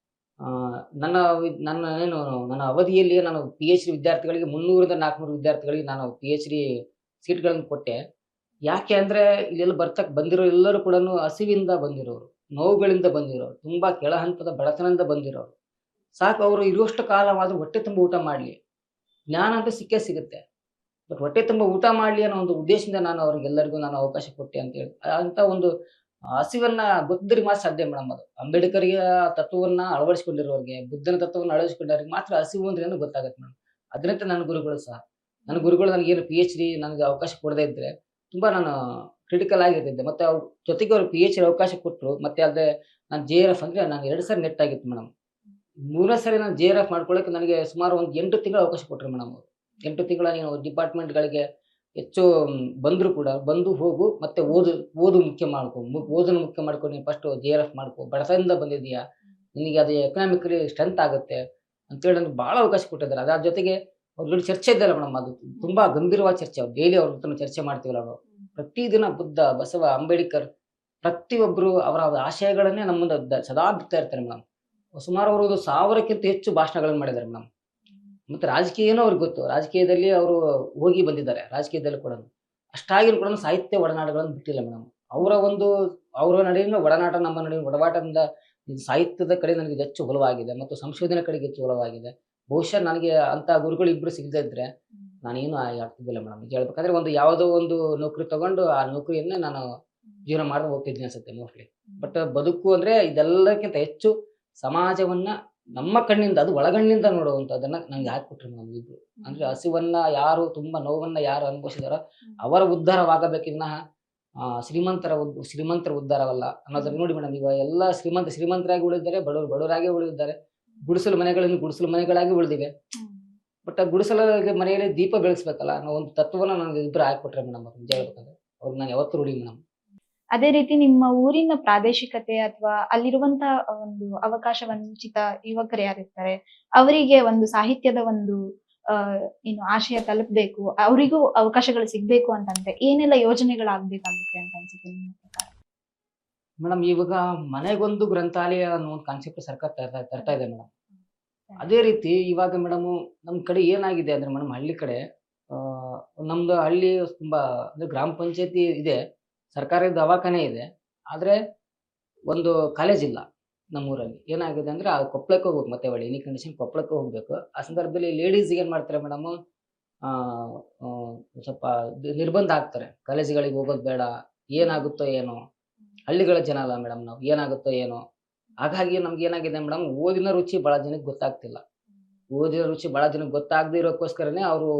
ಆ, ನನ್ನ ಅವಧಿಯಲ್ಲಿ ನಾನು PhD ವಿದ್ಯಾರ್ಥಿಗಳಿಗೆ 300ರಿಂದ 400 ವಿದ್ಯಾರ್ಥಿಗಳಿಗೆ ನಾನು PhD ಸೀಟ್‌ಗಳನ್ನು ಕೊಟ್ಟೆ. ಯಾಕೆ ಅಂದ್ರೆ ಇಲ್ಲೆಲ್ಲ ಬಂದಿರೋ ಎಲ್ಲರೂ ಕೂಡನು ಹಸಿವಿಂದ ಬಂದಿರೋರು, ನೋವುಗಳಿಂದ ಬಂದಿರೋರು, ತುಂಬಾ ಕೆಳ ಹಂತದ ಬಡತನದಿಂದ ಬಂದಿರೋರು. ಸಾಕು ಅವರು ಇರುವಷ್ಟು ಕಾಲವಾದ್ರೂ ಹೊಟ್ಟೆ ತುಂಬ ಊಟ ಮಾಡ್ಲಿ. ಜ್ಞಾನ ಅಂತೂ ಸಿಕ್ಕೇ ಸಿಗುತ್ತೆ. ಬಟ್ ಹೊಟ್ಟೆ ತುಂಬ ಊಟ ಮಾಡ್ಲಿ ಅನ್ನೋ ಒಂದು ಉದ್ದೇಶದಿಂದ ನಾನು ಅವ್ರಿಗೆಲ್ಲರಿಗೂ ನಾನು ಅವಕಾಶ ಕೊಟ್ಟೆ ಅಂತ ಹೇಳಿ. ಅಂತ ಒಂದು ಹಸಿವನ್ನ ಗೊತ್ತಿದ್ರೆ ಮಾತ್ರ ಸಾಧ್ಯ ಮೇಡಮ್ ಅದು. ಅಂಬೇಡ್ಕರ್‌ಗೆ ಆ ತತ್ವವನ್ನ ಅಳವಡಿಸಿಕೊಂಡಿರೋರಿಗೆ, ಬುದ್ಧನ ತತ್ವವನ್ನ ಅಳವಡಿಸಿಕೊಂಡವ್ರಿಗೆ ಮಾತ್ರ ಹಸಿವು ಅಂದ್ರೆ ಏನು ಗೊತ್ತಾಗತ್ತೆ ಮೇಡಮ್. ಅದರಂತೆ ನನ್ನ ಗುರುಗಳು ಸಹ. ನನ್ನ ಗುರುಗಳು ನನಗೇನು PhD ನನಗೆ ಅವಕಾಶ ಕೊಡದೇ ಇದ್ರೆ ತುಂಬಾ ನಾನು ಕ್ರಿಟಿಕಲ್ ಆಗಿರ್ತಿದ್ದೆ. ಮತ್ತೆ ಅವ್ರ ಜೊತೆಗೆ ಅವ್ರು PhD ಅವಕಾಶ ಕೊಟ್ರು. ಮತ್ತೆ ಅಲ್ಲದೆ ನಾನು JRF ಅಂದ್ರೆ ನಾನು 2 ಸಾರಿ ನೆಟ್ ಆಗಿತ್ತು ಮೇಡಮ್. 3ನೇ ಸಾರಿ ನಾನು JRF ಮಾಡ್ಕೊಳ್ಳೋಕೆ ನನಗೆ ಸುಮಾರು ಒಂದು 8 ತಿಂಗಳು ಅವಕಾಶ ಕೊಟ್ರು ಮೇಡಮ್ ಅವರು. 8 ತಿಂಗಳ ನೀನು ಡಿಪಾರ್ಟ್‌ಮೆಂಟ್‌ಗಳಿಗೆ ಹೆಚ್ಚು ಬಂದ್ರು ಕೂಡ ಬಂದು ಹೋಗು ಮತ್ತೆ ಓದು ಮುಖ್ಯ ಮಾಡ್ಕೊ. ಓದನ್ನ ಮುಖ್ಯ ಮಾಡ್ಕೊ. ನೀನು ಫಸ್ಟ್ JRF ಮಾಡ್ಕೊ. ಬಡತನದಿಂದ ಬಂದಿದ್ದೀಯಾ. ನಿನಗೆ ಅದು ಎಕನಾಮಿಕಲಿ ಸ್ಟ್ರೆಂತ್ ಆಗುತ್ತೆ ಅಂತೇಳಿ ನನಗೆ ಭಾಳ ಅವಕಾಶ ಕೊಟ್ಟಿದ್ದಾರೆ. ಅದ್ರ ಜೊತೆಗೆ ಅವ್ರ ಜೊತೆ ಚರ್ಚೆ ಇದ್ದಲ್ಲ ಮೇಡಮ್, ಅದು ತುಂಬಾ ಗಂಭೀರವಾದ ಚರ್ಚೆ. ಡೈಲಿ ಅವ್ರ ಹತ್ರ ಚರ್ಚೆ ಮಾಡ್ತೀವಲ್ಲ ನಾವು. ಪ್ರತಿದಿನ ಬುದ್ಧ, ಬಸವ, ಅಂಬೇಡ್ಕರ್ ಪ್ರತಿಯೊಬ್ಬರು ಅವರ ಆಶಯಗಳನ್ನೇ ನಮ್ಮ ಮುಂದೆ ಸದಾ ಬಿಡ್ತಾ ಇರ್ತಾರೆ ಮೇಡಮ್. ಸುಮಾರು ಅವರು 1000ಕ್ಕಿಂತ ಹೆಚ್ಚು ಭಾಷಣಗಳನ್ನು ಮಾಡಿದ್ದಾರೆ ಮೇಡಮ್. ಮತ್ತೆ ರಾಜಕೀಯನೂ ಅವ್ರಿಗೆ ಗೊತ್ತು. ರಾಜಕೀಯದಲ್ಲಿ ಅವರು ಹೋಗಿ ಬಂದಿದ್ದಾರೆ. ರಾಜಕೀಯದಲ್ಲಿ ಕೂಡ ಅಷ್ಟಾಗಿಯೂ ಕೂಡ ಸಾಹಿತ್ಯ ಒಡನಾಟಗಳನ್ನು ಬಿಟ್ಟಿಲ್ಲ ಮೇಡಮ್. ಅವರ ನಡುವಿನ ಒಡನಾಟ ನಮ್ಮ ನಡುವಿನ ಒಡನಾಟದಿಂದ ಈ ಸಾಹಿತ್ಯದ ಕಡೆ ನನಗೆ ಹೆಚ್ಚು ಒಲವಾಗಿದೆ ಮತ್ತು ಸಂಶೋಧನೆ ಕಡೆಗೆ ಹೆಚ್ಚು ಒಲವಾಗಿದೆ. ಬಹುಶಃ ನನಗೆ ಅಂತ ಗುರುಗಳು ಇಬ್ರು ಸಿಗದೇ ಇದ್ರೆ ನಾನೇನು ಆಗ್ತಿದ್ದಿಲ್ಲ ಮೇಡಮ್. ನಿಜ ಹೇಳ್ಬೇಕಂದ್ರೆ ಯಾವುದೋ ಒಂದು ನೌಕರಿ ತಗೊಂಡು ಆ ನೌಕರಿಯನ್ನೇ ನಾನು ಜೀವನ ಮಾಡ್ಕೊಂಡು ಹೋಗ್ತಿದ್ದೀನಿ ಅನ್ಸುತ್ತೆ ಮೋಸ್ಟ್ಲಿ. ಬಟ್ ಬದುಕು ಅಂದ್ರೆ ಇದೆಲ್ಲಕ್ಕಿಂತ ಹೆಚ್ಚು ಸಮಾಜವನ್ನ ನಮ್ಮ ಕಣ್ಣಿಂದ, ಅದು ಒಳಗಣ್ಣಿಂದ ನೋಡುವಂಥದ್ದನ್ನ ನಂಗೆ ಹಾಕಿಕೊಟ್ರು ಮೇಡಮ್ ಇಬ್ರು. ಅಂದ್ರೆ ಹಸಿವನ್ನ ಯಾರು ತುಂಬಾ ನೋವನ್ನ ಯಾರು ಅನುಭವಿಸಿದಾರೋ ಅವರ ಉದ್ಧಾರವಾಗಬೇಕೇ ವಿನಃ ಶ್ರೀಮಂತರ ಉದ್ಧಾರವಲ್ಲ ಅನ್ನೋದನ್ನ ನೋಡಿ ಮೇಡಮ್. ಇವಾಗ ಎಲ್ಲ ಶ್ರೀಮಂತರಾಗಿ ಉಳಿದಿದ್ದಾರೆ, ಬಡವರು ಬಡವರಾಗಿ ಉಳಿದಿದ್ದಾರೆ. ಗುಡಿಸಲು ಮನೆಗಳಾಗಿ ಉಳಿದಿವೆ. ಬಟ್ ಆ ಗುಡಿಸಲ ಮನೆಯಲ್ಲಿ ದೀಪ ಬೆಳೆಸ್ಬೇಕಲ್ಲ ಅನ್ನೋ ಒಂದು ತತ್ವನ ನನಗೆ ಇಬ್ರು ಹಾಕಿಕೊಟ್ರೆ ಮೇಡಮ್ ಅವ್ರು. ನಿಜ ಹೇಳ್ಬೇಕಂದ್ರೆ ಅವ್ರಿಗೆ ನಾನು ಯಾವತ್ತೂ ರೂಢಿ ಮೇಡಮ್. ಅದೇ ರೀತಿ ನಿಮ್ಮ ಊರಿನ ಪ್ರಾದೇಶಿಕತೆ ಅಥವಾ ಅಲ್ಲಿರುವಂತ ಒಂದು ಅವಕಾಶ ವಂಚಿತ ಯುವಕರು ಯಾರಿರ್ತಾರೆ ಅವರಿಗೆ ಒಂದು ಸಾಹಿತ್ಯದ ಒಂದು ಏನು ಆಶಯ ತಲುಪಬೇಕು, ಅವರಿಗೂ ಅವಕಾಶಗಳು ಸಿಗ್ಬೇಕು ಅಂತಂದ್ರೆ ಏನೆಲ್ಲ ಯೋಜನೆಗಳಾಗ್ಬೇಕಾಗುತ್ತೆ ಅಂತ ಅನ್ಸುತ್ತೆ ನಿಮ್ಮ ಪ್ರಕಾರ? ಮೇಡಮ್ ಇವಾಗ ಮನೆಗೊಂದು ಗ್ರಂಥಾಲಯ ಅನ್ನೋ ಒಂದು ಕಾನ್ಸೆಪ್ಟ್ ಸರ್ಕಾರ ತರ್ತಾ ಇದೆ ಮೇಡಮ್. ಅದೇ ರೀತಿ ಇವಾಗ ಮೇಡಮು ನಮ್ಮ ಕಡೆ ಏನಾಗಿದೆ ಅಂದ್ರೆ ಮೇಡಮ್ ಹಳ್ಳಿ ಕಡೆ ಆ, ನಮ್ದು ಹಳ್ಳಿ ತುಂಬಾ ಅಂದ್ರೆ ಗ್ರಾಮ ಪಂಚಾಯತಿ ಇದೆ, ಸರ್ಕಾರಿ ದವಾಖಾನೆ ಇದೆ, ಆದ್ರೆ ಒಂದು ಕಾಲೇಜ್ ಇಲ್ಲ ನಮ್ಮೂರಲ್ಲಿ. ಏನಾಗಿದೆ ಅಂದ್ರೆ ಆ ಕೊಪ್ಪಳಕ್ಕೆ ಹೋಗ್ಬೇಕು, ಮತ್ತೆ ಒಳ್ಳೆ ಎನಿ ಕಂಡೀಷನ್ ಕೊಪ್ಪಳಕ್ಕೆ ಹೋಗ್ಬೇಕು. ಆ ಸಂದರ್ಭದಲ್ಲಿ ಲೇಡೀಸ್ ಏನ್ ಮಾಡ್ತಾರೆ ಮೇಡಮ್, ಆ, ಆ, ಸ್ವಲ್ಪ ನಿರ್ಬಂಧ ಆಗ್ತಾರೆ, ಕಾಲೇಜುಗಳಿಗೆ ಹೋಗೋದು ಬೇಡ, ಏನಾಗುತ್ತೋ ಏನೋ, ಹಳ್ಳಿಗಳ ಜನ ಅಲ್ಲ ಮೇಡಮ್ ನಾವು, ಏನಾಗುತ್ತೋ ಏನೋ. ಹಾಗಾಗಿ ನಮ್ಗೆ ಏನಾಗಿದೆ ಮೇಡಮ್, ಓದಿನ ರುಚಿ ಬಹಳ ಜನಕ್ಕೆ ಗೊತ್ತಾಗ್ತಿಲ್ಲ. ಓದಿನ ರುಚಿ ಬಹಳ ಜನಕ್ಕೆ ಗೊತ್ತಾಗದೇ ಇರೋಕ್ಕೋಸ್ಕರನೇ ಅವರು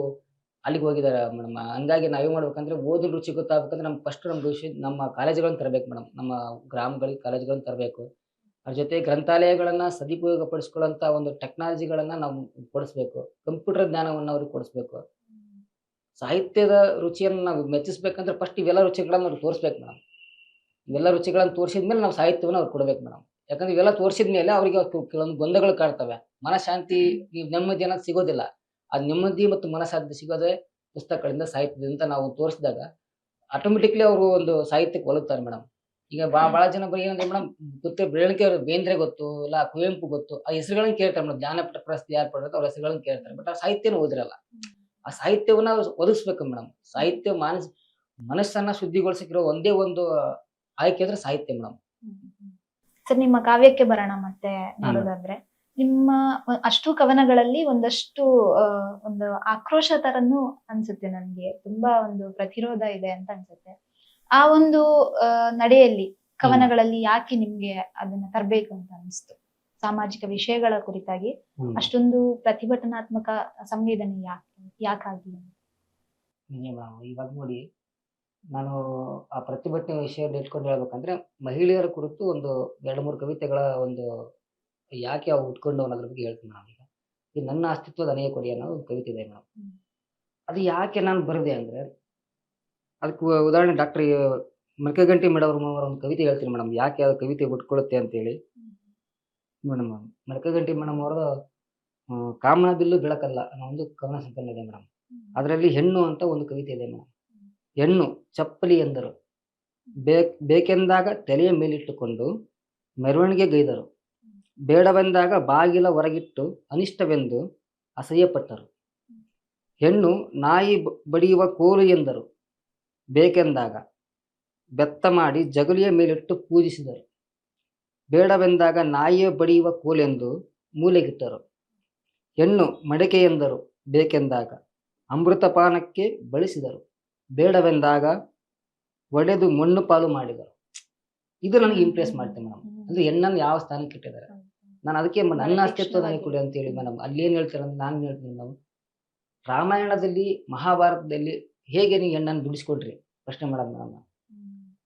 ಅಲ್ಲಿಗೆ ಹೋಗಿದ್ದಾರೆ ಮೇಡಮ್. ಹಂಗಾಗಿ ನಾವೇನ್ ಮಾಡ್ಬೇಕಂದ್ರೆ ಓದಿನ ರುಚಿ ಗೊತ್ತಾಗ್ಬೇಕಂದ್ರೆ ನಮ್ ಫಸ್ಟ್ ನಮ್ಮ ನಮ್ಮ ಕಾಲೇಜುಗಳನ್ನ ತರಬೇಕು ಮೇಡಮ್, ನಮ್ಮ ಗ್ರಾಮಗಳಿಗೆ ಕಾಲೇಜುಗಳನ್ನ ತರಬೇಕು. ಅದ್ರ ಜೊತೆ ಗ್ರಂಥಾಲಯಗಳನ್ನ ಸದುಪಯೋಗ ಪಡಿಸ್ಕೊಳ್ಳೋಂಥ ಒಂದು ಟೆಕ್ನಾಲಜಿಗಳನ್ನ ನಾವು ಕೊಡಿಸ್ಬೇಕು, ಕಂಪ್ಯೂಟರ್ ಜ್ಞಾನವನ್ನ ಅವ್ರಿಗೆ ಕೊಡಿಸ್ಬೇಕು. ಸಾಹಿತ್ಯದ ರುಚಿಯನ್ನು ನಾವು ಮೆಚ್ಚಿಸ್ಬೇಕಂದ್ರೆ ಫಸ್ಟ್ ಇವೆಲ್ಲ ರುಚಿಗಳನ್ನ ಅವ್ರಿಗೆ ತೋರಿಸ್ಬೇಕು ಮೇಡಮ್. ಇವೆಲ್ಲ ರುಚಿಗಳನ್ನ ತೋರಿಸಿದ್ಮೇಲೆ ನಾವು ಸಾಹಿತ್ಯವನ್ನು ಅವ್ರಿಗೆ ಕೊಡ್ಬೇಕು ಮೇಡಮ್. ಯಾಕಂದ್ರೆ ಇವೆಲ್ಲ ತೋರಿಸಿದ ಮೇಲೆ ಅವರಿಗೆ ಕೆಲವೊಂದು ಗೊಂದಗಳು ಕಾಡ್ತವೆ, ಮನಃಶಾಂತಿ, ಈ ನೆಮ್ಮದಿ ಅನ್ನೋದು ಸಿಗೋದಿಲ್ಲ. ಆ ನೆಮ್ಮದಿ ಮತ್ತು ಮನಃಶಾಂತಿ ಸಿಗೋದೇ ಪುಸ್ತಕಗಳಿಂದ, ಸಾಹಿತ್ಯದಿಂದ ನಾವು ತೋರಿಸಿದಾಗ ಆಟೋಮೆಟಿಕ್ಲಿ ಅವರು ಒಂದು ಸಾಹಿತ್ಯಕ್ಕೆ ಒಲುತ್ತಾರೆ ಮೇಡಮ್. ಈಗ ಭಾಳ ಜನ ಬರೀ ಏನಂದ್ರೆ ಮೇಡಮ್, ಗೊತ್ತೇ ಬೆರಳಿಕೆ ಬೇಂದ್ರೆ ಗೊತ್ತು, ಇಲ್ಲ ಕುವೆಂಪು ಗೊತ್ತು, ಆ ಹೆಸರುಗಳನ್ನ ಕೇಳ್ತಾರೆ ಮೇಡಮ್. ಜ್ಞಾನಪೀಠ ಪ್ರಶಸ್ತಿ ಯಾರು ಪಡೆದ ಅವ್ರ ಹೆಸರುಗಳನ್ನ ಕೇಳ್ತಾರೆ, ಬಟ್ ಆ ಸಾಹಿತ್ಯನ ಓದಿರಲ್ಲ. ಆ ಸಾಹಿತ್ಯವನ್ನ ಒದಗಿಸ್ಬೇಕು ಮೇಡಮ್. ಸಾಹಿತ್ಯ ಮನಸ್ಸನ್ನ ಶುದ್ಧಿಗೊಳಿಸಕ್ಕಿರೋ ಒಂದೇ ಒಂದು ಆಯ್ಕೆ ಅಂದ್ರೆ ಸಾಹಿತ್ಯ ಮೇಡಮ್. ಸರ್, ನಿಮ್ಮ ಕಾವ್ಯಕ್ಕೆ ಬರೋಣ ಮತ್ತೆ ನೋಡೋದಾದ್ರೆ. ನಿಮ್ಮ ಅಷ್ಟು ಕವನಗಳಲ್ಲಿ ಒಂದಷ್ಟು ಒಂದು ಆಕ್ರೋಶ ತರನು ಅನ್ಸುತ್ತೆ ನನ್ಗೆ, ತುಂಬಾ ಒಂದು ಪ್ರತಿರೋಧ ಇದೆ ಅಂತ ಅನ್ಸುತ್ತೆ. ಆ ಒಂದು ನಡೆಯಲ್ಲಿ ಕವನಗಳಲ್ಲಿ ಯಾಕೆ ನಿಮ್ಗೆ ಅದನ್ನ ತರಬೇಕು ಅಂತ ಅನಿಸ್ತು? ಸಾಮಾಜಿಕ ವಿಷಯಗಳ ಕುರಿತಾಗಿ ಅಷ್ಟೊಂದು ಪ್ರತಿಭಟನಾತ್ಮಕ ಸಂವೇದನೆ ಯಾಕಾಗಿ? ಇವಾಗ ನೋಡಿ, ನಾನು ಆ ಪ್ರತಿಭಟನೆ ವಿಷಯ ಇಟ್ಕೊಂಡು ಹೇಳ್ಬೇಕಂದ್ರೆ, ಮಹಿಳೆಯರ ಕುರಿತು ಒಂದು 2-3 ಕವಿತೆಗಳ ಒಂದು ಯಾಕೆ ಅವು ಉಟ್ಕೊಂಡು ಅನ್ನೋದ್ರ ಬಗ್ಗೆ ಹೇಳ್ತೀನಿ ನಾನು. ಈಗ ನನ್ನ ಅಸ್ತಿತ್ವದ ಅನೆಯ ಕೊಡಿ ಅನ್ನೋ ಒಂದು ಕವಿತೆ ಇದೆ ಮೇಡಮ್. ಅದು ಯಾಕೆ ನಾನು ಬರೆದೆ ಅಂದ್ರೆ, ಅದಕ್ಕೆ ಉದಾಹರಣೆ ಡಾಕ್ಟರ್ ಮರಕಗಂಟಿ ಮೇಡಮ್ ಅವರ ಒಂದು ಕವಿತೆ ಹೇಳ್ತೀನಿ ಮೇಡಮ್, ಯಾಕೆ ಅದು ಕವಿತೆ ಉಟ್ಕೊಳ್ಳುತ್ತೆ ಅಂತೇಳಿ. ಮೇಡಮ್, ಮರಕಗಂಟಿ ಮೇಡಮ್ ಅವರು ಕಾಮನ ಬಿಲ್ಲು ಬೆಳಕಲ್ಲ ಅನ್ನೋ ಒಂದು ಕವನ ಸಂಕಲನ ಇದೆ ಮೇಡಮ್. ಅದರಲ್ಲಿ ಹೆಣ್ಣು ಅಂತ ಒಂದು ಕವಿತೆ ಇದೆ ಮೇಡಮ್. ಹೆಣ್ಣು ಚಪ್ಪಲಿ ಎಂದರು, ಬೇಕೆಂದಾಗ ತಲೆಯ ಮೇಲಿಟ್ಟುಕೊಂಡು ಮೆರವಣಿಗೆ ಗೈದರು, ಬೇಡವೆಂದಾಗ ಬಾಗಿಲ ಹೊರಗಿಟ್ಟು ಅನಿಷ್ಟವೆಂದು ಅಸಹ್ಯಪಟ್ಟರು. ಹೆಣ್ಣು ನಾಯಿ ಬಡಿಯುವ ಕೋಲು ಎಂದರು, ಬೇಕೆಂದಾಗ ಬೆತ್ತ ಮಾಡಿ ಜಗುಲಿಯ ಮೇಲಿಟ್ಟು ಪೂಜಿಸಿದರು, ಬೇಡವೆಂದಾಗ ನಾಯಿಯ ಬಡಿಯುವ ಕೋಲೆಂದು ಮೂಲೆಗಿಟ್ಟರು. ಹೆಣ್ಣು ಮಡಿಕೆ ಎಂದರು, ಬೇಕೆಂದಾಗ ಅಮೃತಪಾನಕ್ಕೆ ಬಳಸಿದರು, ಬೇಡವೆಂದಾಗ ಒಡೆದು ಮಣ್ಣು ಪಾಲು ಮಾಡಿದರು. ಇದು ನನಗೆ ಇಂಪ್ರೆಸ್ ಮಾಡ್ತೇನೆ ಮೇಡಮ್. ಅಂದ್ರೆ ಹೆಣ್ಣನ್ನು ಯಾವ ಸ್ಥಾನಕ್ಕೆ ಇಟ್ಟಿದ್ದಾರೆ. ನಾನು ಅದಕ್ಕೆ ನನ್ನ ಅಸ್ತಿತ್ವ ನನಗೆ ಕೊಡಿ ಅಂತ ಹೇಳಿ ಮೇಡಮ್. ಅಲ್ಲಿ ಏನ್ ಹೇಳ್ತಾರೆ ಅಂದ್ರೆ ನಾನು ಹೇಳ್ತೀನಿ ಮೇಡಮ್, ರಾಮಾಯಣದಲ್ಲಿ ಮಹಾಭಾರತದಲ್ಲಿ ಹೇಗೆ ನೀವು ಹೆಣ್ಣನ್ನು ದುಡಿಸ್ಕೊಡ್ರಿ ಪ್ರಶ್ನೆ ಮಾಡೋದು ಮೇಡಮ್.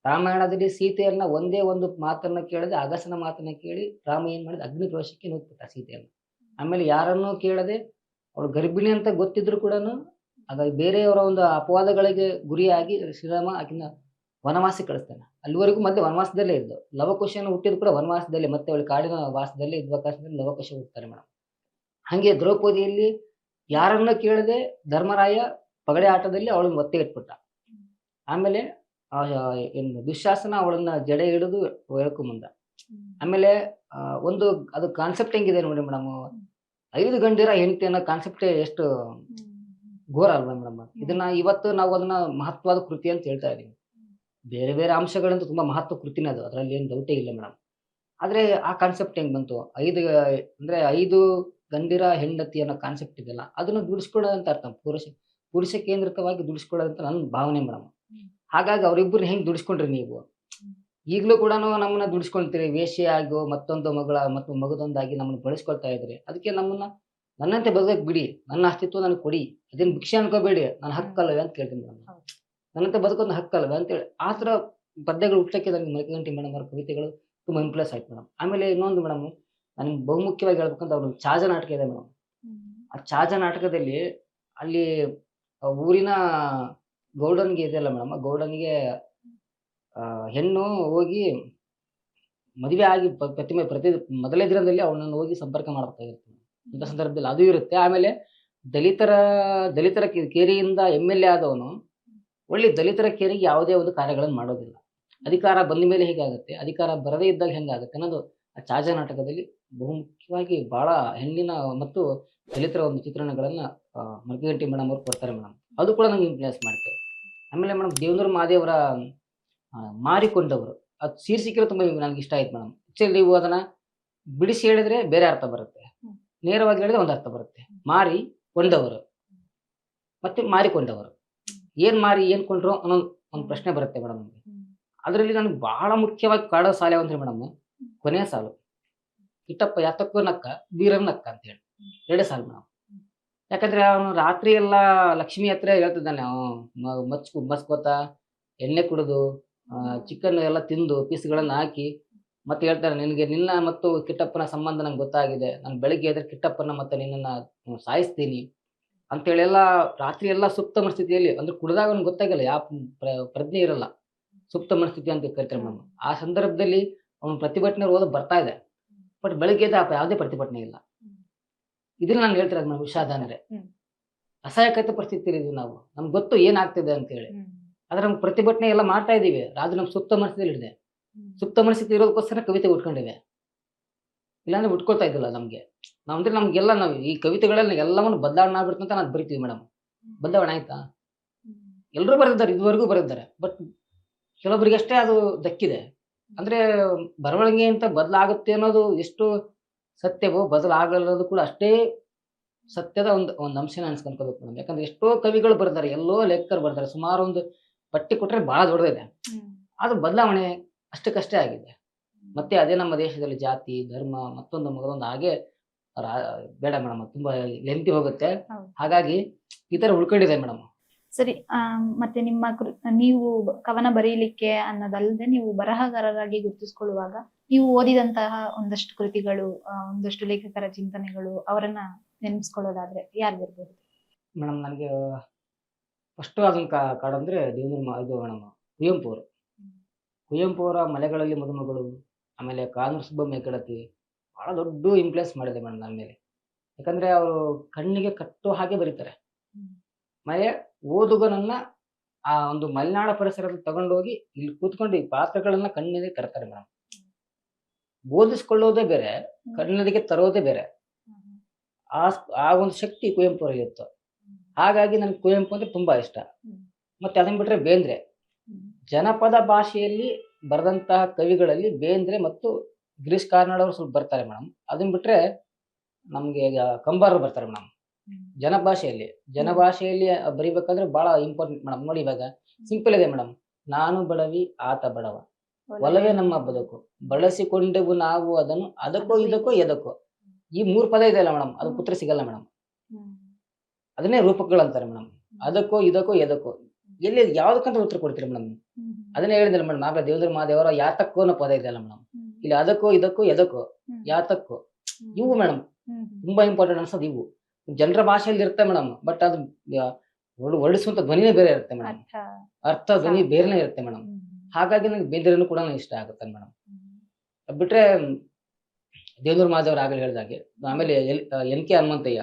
ರಾಮಾಯಣದಲ್ಲಿ ಸೀತೆಯನ್ನ ಒಂದೇ ಒಂದು ಮಾತನ್ನ ಕೇಳದೆ, ಅಗಸನ ಮಾತನ್ನ ಕೇಳಿ ರಾಮ ಏನ್ ಮಾಡಿದ, ಅಗ್ನಿ ಪ್ರವೇಶಕ್ಕೆ ನೋಡ್ಬಿಟ್ಟ ಸೀತೆಯನ್ನ. ಆಮೇಲೆ ಯಾರನ್ನೂ ಕೇಳದೆ, ಅವಳು ಗರ್ಭಿಣಿ ಅಂತ ಗೊತ್ತಿದ್ರು ಕೂಡ ಹಾಗಾಗಿ ಬೇರೆಯವರ ಒಂದು ಅಪವಾದಗಳಿಗೆ ಗುರಿಯಾಗಿ ಶ್ರೀರಾಮ ಆಕಿನ ವನವಾಸಿ ಕಳಿಸ್ತಾನೆ. ಅಲ್ಲಿವರೆಗೂ ಮತ್ತೆ ವನವಾಸದಲ್ಲೇ ಇದ್ದು, ಲವಕುಶನ ಹುಟ್ಟಿದ್ರು ಕೂಡ ವನವಾಸದಲ್ಲೇ, ಮತ್ತೆ ಅವಳು ಕಾಡಿನ ವಾಸದಲ್ಲಿ ಇದ್ವಕಾಶದಲ್ಲಿ ಲವಕುಶ ಹುಡ್ತಾರೆ ಮೇಡಮ್. ಹಂಗೆ ದ್ರೌಪದಿಯಲ್ಲಿ ಯಾರನ್ನ ಕೇಳದೆ ಧರ್ಮರಾಯ ಪಗಡೆ ಆಟದಲ್ಲಿ ಅವಳನ್ನ ಒತ್ತೆ ಇಟ್ಬಿಟ್ಟ. ಆಮೇಲೆ ಏನು ದುಶ್ಯಾಸನ ಅವಳನ್ನ ಜಡೆ ಹಿಡಿದು ಎಳ್ಕೊಂಬಂದ. ಆಮೇಲೆ ಒಂದು ಅದು ಕಾನ್ಸೆಪ್ಟ್ ಹೆಂಗಿದೆ ನೋಡಿ ಮೇಡಮ್, 5 ಗಂಡಿರ ಹೆಂಡತಿ ಅನ್ನೋ ಕಾನ್ಸೆಪ್ಟೇ ಎಷ್ಟು ಘೋರ ಅಲ್ವಾ ಮೇಡಮ್. ಇದನ್ನ ಇವತ್ತು ನಾವು ಅದನ್ನ ಮಹತ್ವದ ಕೃತಿ ಅಂತ ಹೇಳ್ತಾ ಇದೀವಿ. ಬೇರೆ ಬೇರೆ ಅಂಶಗಳಂತೂ ತುಂಬಾ ಮಹತ್ವ ಕೃತಿನೇ ಅದು, ಅದ್ರಲ್ಲಿ ಏನು ಡೌಟೇ ಇಲ್ಲ ಮೇಡಮ್. ಆದ್ರೆ ಆ ಕಾನ್ಸೆಪ್ಟ್ ಹೆಂಗ್ ಬಂತು? 5 ಗಂಡಿರ ಹೆಂಡತಿ ಅನ್ನೋ ಕಾನ್ಸೆಪ್ಟ್ ಇದೆಯಲ್ಲ, ಅದನ್ನ ದುಡಿಸ್ಕೊಳ್ಳೋದಂತ ಅರ್ಥ, ಪುರುಷ ಕೇಂದ್ರಿತವಾಗಿ ದುಡಿಸ್ಕೊಳ್ಳೋದಂತ ನನ್ನ ಭಾವನೆ ಮೇಡಮ್. ಹಾಗಾಗಿ ಅವರಿಬ್ಬರು ಹೆಂಗ್ ದುಡಿಸ್ಕೊಂಡ್ರಿ ನೀವು? ಈಗಲೂ ಕೂಡ ನಮ್ಮನ್ನ ದುಡಿಸ್ಕೊಳ್ತೀರಿ, ವೇಶ್ಯೆ ಆಗೋ ಮತ್ತೊಂದು ಮಗದೊಂದಾಗಿ ನಮ್ಮನ್ನ ಬಳಸ್ಕೊಳ್ತಾ ಇದ್ರಿ. ಅದಕ್ಕೆ ನನ್ನಂತೆ ಬದುಕಕ್ ಬಿಡಿ, ನನ್ನ ಅಸ್ತಿತ್ವ ನನಗೆ ಕೊಡಿ, ಅದೇನು ಭಿಕ್ಷೆ ಅನ್ಕೋಬೇಡಿ, ನನ್ನ ಹಕ್ಕಲ್ಲವೇ ಅಂತ ಕೇಳ್ತೀನಿ ಮೇಡಮ್. ನನ್ನಂತೆ ಬದುಕೋದು ಹಕ್ಕಲ್ವೇ ಅಂತೇಳಿ ಆ ಥರ ಪದ್ಯಗಳು ಹುಟ್ಟಕ್ಕೆ ನನಗೆ ಮರಕಗಂಟಿ ಮೇಡಮ್ ಅವರ ಕವಿತೆಗಳು ತುಂಬಾ ಇಂಪ್ರೆಸ್ ಆಯ್ತು ಮೇಡಮ್. ಆಮೇಲೆ ಇನ್ನೊಂದು ಮೇಡಮ್, ನನಗೆ ಬಹುಮುಖ್ಯವಾಗಿ ಹೇಳ್ಬೇಕಂತ ಅವ್ರ ಚಾಜ ನಾಟಕ ಇದೆ ಮೇಡಮ್. ಆ ಚಾಜ ನಾಟಕದಲ್ಲಿ ಅಲ್ಲಿ ಊರಿನ ಗೌಡನಿಗೆ ಇದೆಯಲ್ಲ ಮೇಡಮ್, ಗೌಡನಿಗೆ ಹೆಣ್ಣು ಹೋಗಿ ಮದುವೆ ಆಗಿ ಪ್ರತಿ ಮೊದಲೇ ದಿನದಲ್ಲಿ ಅವನನ್ನು ಹೋಗಿ ಸಂಪರ್ಕ ಮಾಡಬೇಕಾಗಿರುತ್ತೆ ಇಂಥ ಸಂದರ್ಭದಲ್ಲಿ ಅದು ಇರುತ್ತೆ. ಆಮೇಲೆ ದಲಿತರ ಕೇರಿಯಿಂದ MLA ಆದವನು ಒಳ್ಳೆ ದಲಿತರ ಕೇರಿಗೆ ಯಾವುದೇ ಒಂದು ಕಾರ್ಯಗಳನ್ನು ಮಾಡೋದಿಲ್ಲ. ಅಧಿಕಾರ ಬಂದ ಮೇಲೆ ಹೇಗಾಗುತ್ತೆ, ಅಧಿಕಾರ ಬರದೇ ಇದ್ದಾಗ ಹೆಂಗಾಗುತ್ತೆ ಅನ್ನೋದು ಆ ಚಾಜ ನಾಟಕದಲ್ಲಿ ಬಹುಮುಖ್ಯವಾಗಿ ಬಹಳ ಹೆಣ್ಣಿನ ಮತ್ತು ದಲಿತರ ಒಂದು ಚಿತ್ರಣಗಳನ್ನ ಮರಕಗಂಟಿ ಮೇಡಮ್ ಅವ್ರು ಕೊಡ್ತಾರೆ ಮೇಡಮ್. ಅದು ಕೂಡ ನಂಗೆ ಇನ್ಫ್ಲುಯೆನ್ಸ್ ಮಾಡ್ತು. ಆಮೇಲೆ ಮೇಡಮ್ ದೇವೇಂದ್ರ ಮಹಾದೇವರ ಮಾರಿಕೊಂಡವರು ಅದು ಶೀರ್ಷಿಕೆ ತುಂಬಾ ನನಗೆ ಇಷ್ಟ ಆಯ್ತು ಮೇಡಮ್. ಆಕ್ಚುಲಿ ನೀವು ಅದನ್ನ ಬಿಡಿಸಿ ಹೇಳಿದ್ರೆ ಬೇರೆ ಅರ್ಥ ಬರುತ್ತೆ, ಹ್ಮ್. ನೇರವಾಗಿ ಹೇಳಿದ್ರೆ ಒಂದು ಅರ್ಥ ಬರುತ್ತೆ. ಮಾರಿ ಕೊಂಡವರು ಮತ್ತೆ ಮಾರಿಕೊಂಡವರು, ಏನ್ ಮಾರಿ ಏನ್ ಕೊಂಡ್ರು ಅನ್ನೋ ಒಂದು ಪ್ರಶ್ನೆ ಬರುತ್ತೆ ಮೇಡಮ್ ನಮಗೆ. ಅದರಲ್ಲಿ ನನಗೆ ಬಹಳ ಮುಖ್ಯವಾಗಿ ಕಾಡೋ ಸಾಲ ಯಾವಂದ್ರೆ ಮೇಡಮ್, ಕೊನೆಯ ಸಾಲು, ಕಿಟ್ಟಪ್ಪ ಯಾತಕ್ಕೂ ನಕ್ಕ ವೀರನ್ ನಕ್ಕ ಅಂತ ಹೇಳಿ ಎರಡೇ ಸಾಲು ಮೇಡಮ್. ಯಾಕಂದ್ರೆ ಅವನು ರಾತ್ರಿ ಎಲ್ಲ ಲಕ್ಷ್ಮಿ ಹತ್ರ ಹೇಳ್ತಿದ್ದಾನೆ, ಅವನು ಮಸ್ಕೋತ ಎಣ್ಣೆ ಕುಡಿದು ಚಿಕನ್ ಎಲ್ಲ ತಿಂದು ಪೀಸ್ಗಳನ್ನ ಹಾಕಿ ಮತ್ತೆ ಹೇಳ್ತಾರೆ, ನಿನಗೆ ನಿನ್ನ ಮತ್ತು ಕಿಟ್ಟಪ್ಪನ ಸಂಬಂಧ ನಂಗೆ ಗೊತ್ತಾಗಿದೆ, ನಾನು ಬೆಳಿಗ್ಗೆ ಎದ್ರೆ ಕಿಟ್ಟಪ್ಪನ ಮತ್ತೆ ನಿನ್ನನ್ನ ಸಾಯಿಸ್ತೀನಿ ಅಂತೇಳಿ ಎಲ್ಲ ರಾತ್ರಿ ಎಲ್ಲ ಸುಪ್ತ ಮನಸ್ಥಿತಿಯಲ್ಲಿ, ಅಂದ್ರೆ ಕುಡಿದಾಗ ಅವ್ನಿಗೆ ಗೊತ್ತಾಗಿಲ್ಲ, ಯಾವ ಪ್ರಜ್ಞೆ ಇರಲ್ಲ, ಸುಪ್ತ ಮನಸ್ಥಿತಿ ಅಂತ ಕರಿತಾರೆ ಮೇಡಮ್. ಆ ಸಂದರ್ಭದಲ್ಲಿ ಅವನು ಪ್ರತಿಭಟನೆ ಓದ ಬರ್ತಾ ಇದೆ, ಬಟ್ ಬೆಳಿಗ್ಗೆ ಎದ್ದು ಯಾವುದೇ ಪ್ರತಿಭಟನೆ ಇಲ್ಲ. ಇದನ್ನ ನಾನು ಹೇಳ್ತಿರೋದು ಮೇಡಮ್. ವಿಷಾದ ಅಂದ್ರೆ ಅಸಹಾಯಕತೆ ಪರಿಸ್ಥಿತಿ ಇದೀವಿ ನಾವು, ನಮ್ಗೆ ಗೊತ್ತು ಏನಾಗ್ತಿದೆ ಅಂತ ಹೇಳಿ, ಆದ್ರೆ ನಮ್ಗೆ ಪ್ರತಿಭಟನೆ ಎಲ್ಲ ಮಾಡ್ತಾ ಇದೀವಿ. ಅದು ನಮ್ ಸುಪ್ತ ಮನಸ್ಥಿತಿಯಲ್ಲಿ ಇದೆ. ಸುಪ್ತ ಮನಸ್ಥಿತಿ ಇರೋದಕ್ಕೋಸ್ಕರ ಕವಿತೆ ಉಟ್ಕೊಂಡಿವೆ, ಇಲ್ಲಾಂದ್ರೆ ಉಟ್ಕೊಳ್ತಾ ಇದ್ದಿಲ್ಲ ನಮ್ಗೆ. ಅಂದ್ರೆ ನಮ್ಗೆಲ್ಲ ನಾವು ಈ ಕವಿತೆಗಳಲ್ಲಿ ಎಲ್ಲವನ್ನು ಬದಲಾವಣೆ ಆಗ್ಬಿಡ್ತಂತ ನಾವು ಬರಿತೀವಿ ಮೇಡಮ್. ಬದಲಾವಣೆ ಆಯ್ತಾ? ಎಲ್ಲರೂ ಬರೆದಿದ್ದಾರೆ, ಇದುವರೆಗೂ ಬರೆದಿದ್ದಾರೆ, ಬಟ್ ಕೆಲವೊಬ್ಬರಿಗೆ ಅಷ್ಟೇ ಅದು ದಕ್ಕಿದೆ. ಅಂದ್ರೆ ಬರವಣಿಗೆ ಅಂತ ಬದಲಾಗುತ್ತೆ ಅನ್ನೋದು ಎಷ್ಟು ಸತ್ಯವೋ, ಬದಲಾಗಲ್ಲದು ಕೂಡ ಅಷ್ಟೇ ಸತ್ಯದ ಒಂದು ಅಂಶನ ಅನ್ಸ್ಕೊಂಡ್ಕೋಬೇಕು ಮೇಡಮ್. ಯಾಕಂದ್ರೆ ಎಷ್ಟೋ ಕವಿಗಳು ಬರ್ತಾರೆ, ಎಲ್ಲೋ ಲೇಖಕರು ಬರ್ತಾರೆ, ಸುಮಾರು ಒಂದು ಪಟ್ಟಿ ಕೊಟ್ರೆ ಬಹಳ ದೊಡ್ಡದಿದೆ. ಅದು ಬದಲಾವಣೆ ಅಷ್ಟಕ್ಕಷ್ಟೇ ಆಗಿದೆ. ಮತ್ತೆ ಅದೇ ನಮ್ಮ ದೇಶದಲ್ಲಿ ಜಾತಿ ಧರ್ಮ ಮತ್ತೊಂದು ಮಗದೊಂದು ಹಾಗೆ ಬೇಡ ಮೇಡಮ್, ತುಂಬಾ ಲೆಂತಿ ಹೋಗುತ್ತೆ. ಹಾಗಾಗಿ ಈ ತರ ಉಳ್ಕೊಂಡಿದೆ ಮೇಡಮ್. ಸರಿ. ಮತ್ತೆ ನೀವು ಕವನ ಬರೀಲಿಕ್ಕೆ ಅನ್ನೋದಲ್ಲದೆ ನೀವು ಬರಹಗಾರರಾಗಿ ಗುರುತಿಸ್ಕೊಳ್ಳುವಾಗ ನೀವು ಓದಿದಂತಹ ಒಂದಷ್ಟು ಕೃತಿಗಳು, ಒಂದಷ್ಟು ಲೇಖಕರ ಚಿಂತನೆಗಳು, ಅವರನ್ನ ನೆನಪಿಸ್ಕೊಳ್ಳೋದಾದ್ರೆ ಯಾರಿಗಿರ್ಬೋದು ಮೇಡಮ್? ನನಗೆ ಫಸ್ಟ್ ಅದನ್ನ ಕಾಡಂದ್ರೆ ದೇವೇಂದ್ರ ಇದು ಮೇಡಮ್ ಕುವೆಂಪು ಅವರ ಮಲೆಗಳಲ್ಲಿ ಮದುಮಗಳು, ಆಮೇಲೆ ಕಾನೂರು ಸುಬ್ಬಮ್ಮ ಹೆಗ್ಗಡತಿ ಬಹಳ ದೊಡ್ಡ ಇನ್ಫ್ಲುಯೆನ್ಸ್ ಮಾಡಿದೆ ಮೇಡಮ್ ನನ್ನ ಮೇಲೆ. ಯಾಕಂದ್ರೆ ಅವರು ಕಣ್ಣಿಗೆ ಕಟ್ಟೋ ಹಾಗೆ ಬರೀತಾರೆ. ಮಳೆ ಓದುಗನನ್ನ ಆ ಒಂದು ಮಲೆನಾಡ ಪರಿಸರದ ತಗೊಂಡೋಗಿ ಇಲ್ಲಿ ಕೂತ್ಕೊಂಡು ಈ ಪಾತ್ರಗಳನ್ನ ಕಣ್ಣಿಗೆ ತರ್ತಾರೆ ಮೇಡಮ್. ಬೋಧಿಸ್ಕೊಳ್ಳೋದೇ ಬೇರೆ, ಕಣ್ಣಿಗೆ ತರೋದೇ ಬೇರೆ. ಆ ಒಂದು ಶಕ್ತಿ ಕುವೆಂಪು ಅವರಿಗೆ ಇತ್ತು. ಹಾಗಾಗಿ ನನಗೆ ಕುವೆಂಪು ಅಂದ್ರೆ ತುಂಬಾ ಇಷ್ಟ. ಮತ್ತೆ ಅದನ್ನ ಬಿಟ್ರೆ ಬೇಂದ್ರೆ, ಜನಪದ ಭಾಷೆಯಲ್ಲಿ ಬರೆದಂತಹ ಕವಿಗಳಲ್ಲಿ ಬೇಂದ್ರೆ ಮತ್ತು ಗಿರೀಶ್ ಕಾರ್ನಾಡ್ ಅವರು ಸ್ವಲ್ಪ ಬರ್ತಾರೆ ಮೇಡಮ್. ಅದನ್ನ ಬಿಟ್ರೆ ನಮ್ಗೆ ಈಗ ಕಂಬಾರರು ಬರ್ತಾರೆ ಮೇಡಮ್. ಜನಭಾಷೆಯಲ್ಲಿ ಬರಿಬೇಕಂದ್ರೆ ಬಹಳ ಇಂಪಾರ್ಟೆಂಟ್ ಮೇಡಮ್. ನೋಡಿ ಇವಾಗ ಸಿಂಪಲ್ ಇದೆ ಮೇಡಮ್, ನಾನು ಬಡವಿ ಆತ ಬಡವ, ಒಲವೇ ನಮ್ಮ ಬದುಕು, ಬಳಸಿಕೊಂಡೆವು ನಾವು ಅದನ್ನು, ಅದಕ್ಕೋ ಇದಕ್ಕೋ ಎದಕ್ಕೋ. ಈ 3 ಪದ ಇದೆ ಅಲ್ಲ ಮೇಡಮ್, ಅದು ಪುತ್ರ ಸಿಗಲ್ಲ ಮೇಡಮ್. ಅದನ್ನೇ ರೂಪಕಗಳಂತಾರೆ ಮೇಡಮ್. ಅದಕ್ಕೋ ಇದಕ್ಕೋ ಎದಕ್ಕೋ, ಎಲ್ಲಿ ಯಾವ್ದಕ್ಕಂತ ಉತ್ತರ ಕೊಡ್ತೀರಿ ಮೇಡಮ್? ಅದನ್ನೇ ಹೇಳಿದಿಲ್ಲ ಮೇಡಮ್, ಆಗ ದೇವೇಂದ್ರ ಮಹಾದೇವರ ಯಾತಕ್ಕೋ ಅನ್ನೋ ಪದ ಇದೆಯಲ್ಲ ಮೇಡಮ್, ಇಲ್ಲಿ ಅದಕ್ಕೋ ಇದಕ್ಕೋ ಎದಕ್ಕೋ ಯಾತಕ್ಕೋ, ಇವು ಮೇಡಮ್ ತುಂಬಾ ಇಂಪಾರ್ಟೆಂಟ್ ಅನ್ಸೋದು. ಇವು ಜನರ ಭಾಷೆಯಲ್ಲಿ ಇರುತ್ತೆ ಮೇಡಮ್, ಬಟ್ ಅದು ಹೊರಡಿಸುವಂತ ಧ್ವನಿನೇ ಬೇರೆ ಇರುತ್ತೆ ಮೇಡಮ್, ಅರ್ಥ ಧ್ವನಿ ಬೇರೆನೇ ಇರುತ್ತೆ ಮೇಡಮ್. ಹಾಗಾಗಿ ನನಗೆ ಬೇಂದ್ರೆನೂ ಕೂಡ ಇಷ್ಟ ಆಗುತ್ತೆ ಮೇಡಮ್. ಬಿಟ್ರೆ ದೇವೇಂದ್ರ ಮಹಾದೇವ್ರ ಆಗಲೇ ಹೇಳಿದಾಗೆ, ಆಮೇಲೆ NK ಹನುಮಂತಯ್ಯ,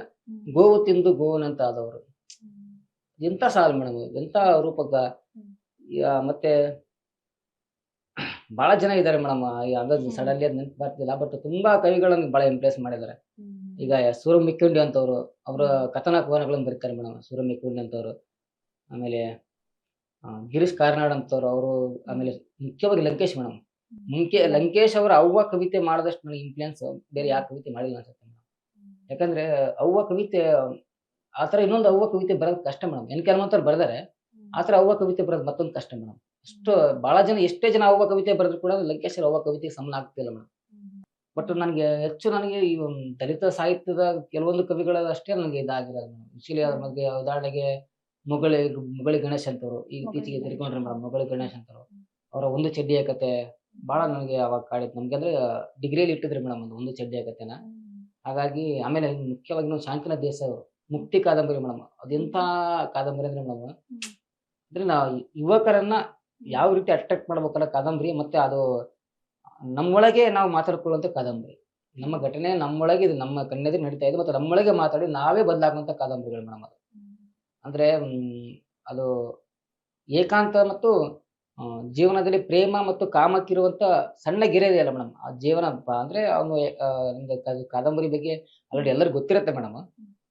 ಗೋವು ತಿಂದು ಗೋವನಂತ ಆದವರು, ಎಂತ ಸಾಲು ಮೇಡಮ್, ಎಂತ ರೂಪಕ. ಮತ್ತೆ ಬಹಳ ಜನ ಇದ್ದಾರೆ ಮೇಡಮ್, ಸಡನ್ಲಿ ಅದ್ ನೆನ್ಪು ಬರ್ತಿಲ್ಲ, ಬಟ್ ತುಂಬಾ ಕವಿಗಳನ್ನು ಬಹಳ ಇಂಪ್ರೆಸ್ ಮಾಡಿದ್ದಾರೆ. ಈಗ ಸೂರಮಿಕ್ಕುಂಡಿ ಅಂತವ್ರು, ಅವರ ಕಥನ ಕವನಗಳನ್ನು ಬರೀತಾರೆ ಮೇಡಮ್, ಸೂರಮಿಕ್ಕುಂಡಿ ಅಂತವ್ರು. ಆಮೇಲೆ ಗಿರೀಶ್ ಕಾರ್ನಾಡ್ ಅಂತವ್ರು ಅವರು. ಆಮೇಲೆ ಮುಖ್ಯವಾಗಿ ಲಂಕೇಶ್ ಮೇಡಮ್, ಲಂಕೇಶ್ ಅವರ ಅವ್ವ ಕವಿತೆ ಮಾಡಿದಷ್ಟು ನನಗೆ ಇನ್ಫ್ಲುಯೆನ್ಸ್ ಬೇರೆ ಯಾವ ಕವಿತೆ ಮಾಡಿಲ್ಲ ಅನ್ಸುತ್ತೆ ಮೇಡಮ್. ಯಾಕಂದ್ರೆ ಅವ್ವ ಕವಿತೆ ಆತರ ಇನ್ನೊಂದು ಅವ್ವ ಕವಿತೆ ಬರೋದು ಕಷ್ಟ ಮೇಡಮ್. NK ಹನುಮಂತವ್ರು ಬರ್ದಾರೆ, ಆತರ ಅವ್ವ ಕವಿತೆ ಬರೋದು ಮತ್ತೊಂದು ಕಷ್ಟ ಮೇಡಮ್. ಅಷ್ಟು ಬಹಳ ಜನ, ಎಷ್ಟೇ ಜನ ಅವ್ವ ಕವಿತೆ ಬರೆದ್ರು ಕೂಡ ಲಂಕೇಶ್ ಅವ್ವ ಕವಿತೆಗೆ ಸಮನ ಆಗ್ತಿಲ್ಲ ಮೇಡಮ್. ಬಟ್ ನನಗೆ ಈ ದಲಿತ ಸಾಹಿತ್ಯದ ಕೆಲವೊಂದು ಕವಿಗಳ ಅಷ್ಟೇ ನನಗೆ ಇದಾಗಿರೋದು ಮೇಡಮ್. ಆಕ್ಚುಲಿ ಅದ್ರ ಬಗ್ಗೆ ಉದಾಹರಣೆಗೆ ಮುಗಳಿ ಗಣೇಶ್ ಅಂತವ್ರು, ಈಗ ಇತ್ತೀಚೆಗೆ ತಿರ್ಕೊಂಡ್ರೆ ಮೇಡಮ್, ಮುಗಳಿ ಗಣೇಶ್ ಅಂತವ್ರು, ಅವರ ಒಂದು ಚಡ್ಡಿಯ ಕತೆ ಬಹಳ ನನಗೆ ಅವಾಗ ಕಾಡಿತ್ತು. ನಮ್ಗೆ ಅಂದ್ರೆ ಡಿಗ್ರಿಯಲ್ಲಿ ಇಟ್ಟಿದ್ರು ಮೇಡಮ್ ಒಂದು ಚಡ್ಡಿಯ ಕತೆನ. ಹಾಗಾಗಿ ಆಮೇಲೆ ಮುಖ್ಯವಾಗಿ ನಾವು ಶಾಂತಿನಾಥ್ ದೇಸಾಯಿ ಅವರು ಮುಕ್ತಿ ಕಾದಂಬರಿ ಮೇಡಮ್, ಅದೆಂತ ಕಾದಂಬರಿ ಅಂದ್ರೆ ಮೇಡಮ್, ಅಂದ್ರೆ ನಾವು ಯುವಕರನ್ನ ಯಾವ ರೀತಿ ಅಟ್ರಾಕ್ಟ್ ಮಾಡ್ಬೇಕಲ್ಲ ಕಾದಂಬರಿ, ಮತ್ತೆ ಅದು ನಮ್ಮೊಳಗೆ ನಾವು ಮಾತಾಡ್ಕೊಳ್ಳುವಂತ ಕಾದಂಬರಿ, ನಮ್ಮ ಘಟನೆ ನಮ್ಮೊಳಗೆ, ಇದು ನಮ್ಮ ಕಣ್ಣೆದುರು ನಡೀತಾ ಇದೆ, ಮತ್ತೆ ನಮ್ಮೊಳಗೆ ಮಾತಾಡಿ ನಾವೇ ಬದಲಾಗುವಂತ ಕಾದಂಬರಿಗಳು ಮೇಡಮ್. ಅದು ಅಂದ್ರೆ ಅದು ಏಕಾಂತ ಮತ್ತು ಜೀವನದಲ್ಲಿ ಪ್ರೇಮ ಮತ್ತು ಕಾಮಕ್ಕಿರುವಂತ ಸಣ್ಣ ಗೆರೆ ಇದೆಯಲ್ಲ ಮೇಡಮ್, ಆ ಜೀವನ ಅಂದ್ರೆ ಅವನು ನಿಮ್ಗೆ ಕಾದಂಬರಿ ಬಗ್ಗೆ ಆಲ್ರೆಡಿ ಎಲ್ಲರಿಗೂ ಗೊತ್ತಿರುತ್ತೆ ಮೇಡಮ್.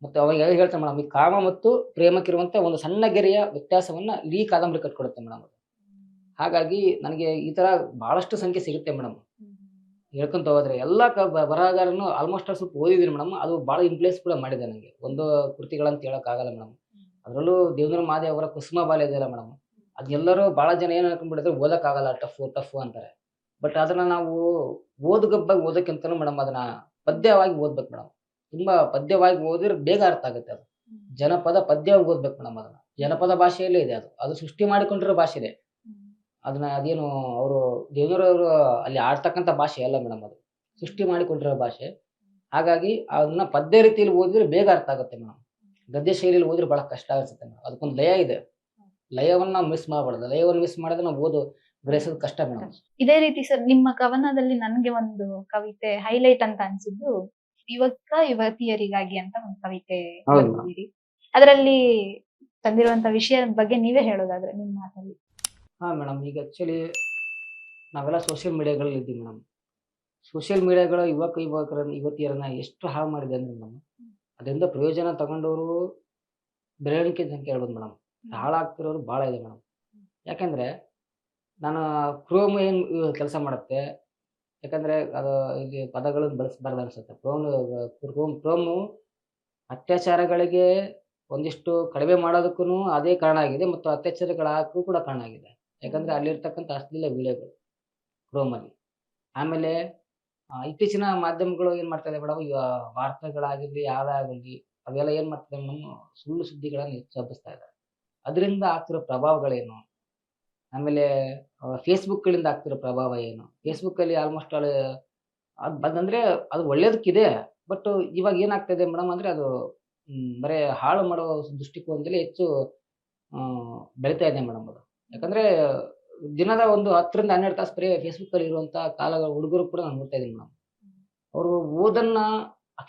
ಮತ್ತೆ ಅವಾಗ ಹೇಳ್ತಾನೆ ಮೇಡಮ್, ಈ ಕಾಮ ಮತ್ತು ಪ್ರೇಮಕ್ಕಿರುವಂತ ಒಂದು ಸಣ್ಣ ಗೆರೆಯ ವ್ಯತ್ಯಾಸವನ್ನ ಇಡೀ ಕಾದಂಬರಿ ಕಟ್ಕೊಡುತ್ತೆ ಮೇಡಮ್. ಹಾಗಾಗಿ ನನಗೆ ಈ ತರ ಬಹಳಷ್ಟು ಸಂಖ್ಯೆ ಸಿಗುತ್ತೆ ಮೇಡಮ್. ಹೇಳ್ಕೊಂತ ಹೋದ್ರೆ ಎಲ್ಲಾ ಬರಹಗಾರನು ಆಲ್ಮೋಸ್ಟ್ ಸ್ವಲ್ಪ ಓದಿದೀನಿ ಮೇಡಮ್. ಅದು ಬಹಳ ಇನ್ಫ್ಲುಯೆನ್ಸ್ ಕೂಡ ಮಾಡಿದೆ ನನಗೆ. ಒಂದು ಕೃತಿಗಳಂತ ಹೇಳಕ್ ಆಗಲ್ಲ ಮೇಡಮ್. ಅದರಲ್ಲೂ ದೇವೇಂದ್ರ ಮಾದೆ ಅವರ ಕುಸುಮ ಬಾಲ್ಯ ಇದೆಯಲ್ಲ ಮೇಡಮ್, ಅದೆಲ್ಲರೂ ಬಹಳ ಜನ ಏನ್ ಅನ್ಕೊಂಡ್ಬಿಟ್ಟಿದ್ರೆ ಓದಕ್ ಆಗಲ್ಲ, ಟಫ್ ಟಫ್ ಅಂತಾರೆ. ಬಟ್ ಅದನ್ನ ನಾವು ಓದ್ಗಬ್ಬಾಗಿ ಓದಕ್ಕಿಂತನೂ ಮೇಡಮ್ ಅದನ್ನ ಪದ್ಯವಾಗಿ ಓದ್ಬೇಕು ಮೇಡಮ್. ತುಂಬಾ ಪದ್ಯವಾಗಿ ಓದಿದ್ರೆ ಬೇಗ ಅರ್ಥ ಆಗುತ್ತೆ ಅದು. ಜನಪದ ಪದ್ಯವಾಗಿ ಓದ್ಬೇಕು ಮೇಡಮ್. ಅದನ್ನ ಜನಪದ ಭಾಷೆಯಲ್ಲೇ ಇದೆ ಅದು. ಅದು ಸೃಷ್ಟಿ ಮಾಡಿಕೊಂಡಿರೋ ಭಾಷೆ ಇದೆ. ಅದನ್ನ ಅದೇನು ಅವರು ದೇವೇಂದ್ರವರು ಅಲ್ಲಿ ಆಡ್ತಕ್ಕಂಥ ಭಾಷೆ ಅಲ್ಲ ಮೇಡಮ್, ಅದು ಸೃಷ್ಟಿ ಮಾಡಿಕೊಂಡಿರೋ ಭಾಷೆ. ಹಾಗಾಗಿ ಅದನ್ನ ಪದ್ಯ ರೀತಿಯಲ್ಲಿ ಓದಿದ್ರೆ ಬೇಗ ಅರ್ಥ ಆಗುತ್ತೆ ಮೇಡಮ್. ಗದ್ಯ ಶೈಲಿಯಲ್ಲಿ ಓದಿದ್ರೆ ಬಹಳ ಕಷ್ಟ ಅನ್ಸುತ್ತೆ ಮೇಡಮ್. ಅದಕ್ಕೊಂದು ಲಯ ಇದೆ. ಲಯವನ್ನ ಮಿಸ್ ಮಾಡಬಾರ್ದು. ಲಯವನ್ನು ಮಿಸ್ ಮಾಡಿದ್ರೆ ನಾವು ಗ್ರಹಿಸೋದು ಕಷ್ಟ ಮೇಡಮ್. ಇದೇ ರೀತಿ ಸರ್ ನಿಮ್ಮ ಕವನದಲ್ಲಿ ನನಗೆ ಒಂದು ಕವಿತೆ ಹೈಲೈಟ್ ಅಂತ ಅನ್ಸಿದ್ದು ಯುವಕ ಯುವತಿಯರಿಗಾಗಿ ಅಂತ ಒಂದು ಕವಿತೆ ಹೌದು. ಬರೆದಿದ್ದೀರಿ. ಅದರಲ್ಲಿ ತಂದಿರುವಂತ ವಿಷಯದ ಬಗ್ಗೆ ನೀವೇ ಹೇಳೋದಾದ್ರೆ ನಿಮ್ಮ ಮಾತಲ್ಲಿ. ಹಾ ಮೇಡಮ್, ಈಗ ಆಕ್ಚುಲಿ ನಾವೆಲ್ಲ ಸೋಷಿಯಲ್ ಮೀಡಿಯಾಗಳಲ್ಲಿ ಇದ್ದೀವಿ ಮೇಡಮ್. ಸೋಷಿಯಲ್ ಮೀಡಿಯಾಗಳು ಯುವತಿಯರನ್ನ ಎಷ್ಟು ಹಾಳು ಮಾಡಿದೆ ಅಂದ್ರೆ ಮೇಡಮ್, ಅದರಿಂದ ಪ್ರಯೋಜನ ತಗೊಂಡವರು ಬೆರಳಿಕೆ ಸಂಖ್ಯೆ ಹೇಳ್ಬೋದು ಮೇಡಮ್. ಹಾಳಾಗ್ತಿರೋರು ಭಾಳ ಇದೆ ಮೇಡಮ್. ಯಾಕಂದ್ರೆ ನಾನು ಕ್ರೋಮ್ ಏನ್ ಕೆಲಸ ಮಾಡುತ್ತೆ, ಯಾಕಂದ್ರೆ ಅದು ಇಲ್ಲಿ ಪದಗಳನ್ನು ಬಳಸಬಾರ್ದು ಅನ್ಸುತ್ತೆ. ಕ್ರೋಮು ಅತ್ಯಾಚಾರಗಳಿಗೆ ಒಂದಿಷ್ಟು ಕಡಿಮೆ ಮಾಡೋದಕ್ಕೂ ಅದೇ ಕಾರಣ ಆಗಿದೆ, ಮತ್ತು ಅತ್ಯಾಚಾರಗಳಾಗಕ್ಕೂ ಕೂಡ ಕಾರಣ ಆಗಿದೆ. ಯಾಕಂದ್ರೆ ಅಲ್ಲಿರ್ತಕ್ಕಂಥ ಅಶ್ಲೀಲ ವಿಡಿಯೋಗಳು ಕ್ರೋಮಲ್ಲಿ. ಆಮೇಲೆ ಇತ್ತೀಚಿನ ಮಾಧ್ಯಮಗಳು ಏನ್ ಮಾಡ್ತಾ ಇದೆ ಮೇಡಮ್, ಈಗ ವಾರ್ತೆಗಳಾಗಿರ್ಲಿ ಯಾವ್ದೇ ಆಗಿರ್ಲಿ ಅವೆಲ್ಲ ಏನ್ ಮಾಡ್ತದೆ ಮೇಡಮ್, ಸುಳ್ಳು ಸುದ್ದಿಗಳನ್ನು ಹೆಚ್ಚು ಹಬ್ಬಿಸ್ತಾ ಇದ್ದಾರೆ. ಅದರಿಂದ ಆಗ್ತಿರೋ ಪ್ರಭಾವಗಳೇನು, ಆಮೇಲೆ ಫೇಸ್ಬುಕ್ಗಳಿಂದ ಆಗ್ತಿರೋ ಪ್ರಭಾವ ಏನು. ಫೇಸ್ಬುಕ್ಕಲ್ಲಿ ಆಲ್ಮೋಸ್ಟ್ ಆಲ್ ಅದಂದ್ರೆ ಅದು ಒಳ್ಳೇದಕ್ಕಿದೆ. ಬಟ್ ಇವಾಗ ಏನಾಗ್ತಾ ಇದೆ ಮೇಡಮ್ ಅಂದ್ರೆ ಅದು ಬರೇ ಹಾಳು ಮಾಡೋ ದೃಷ್ಟಿಕೋನದಲ್ಲಿ ಹೆಚ್ಚು ಬೆಳಿತಾ ಇದೆ ಮೇಡಮ್ ಅದು. ಯಾಕಂದ್ರೆ ದಿನದ ಒಂದು 10ರಿಂದ 12 ತಾಸು ಬರೀ ಫೇಸ್ಬುಕ್ಕಲ್ಲಿ ಇರುವಂತ ಹುಡುಗರು ಕೂಡ ನಾನು ನೋಡ್ತಾ ಇದ್ದೀನಿ ಮೇಡಮ್. ಅವರು ಓದನ್ನ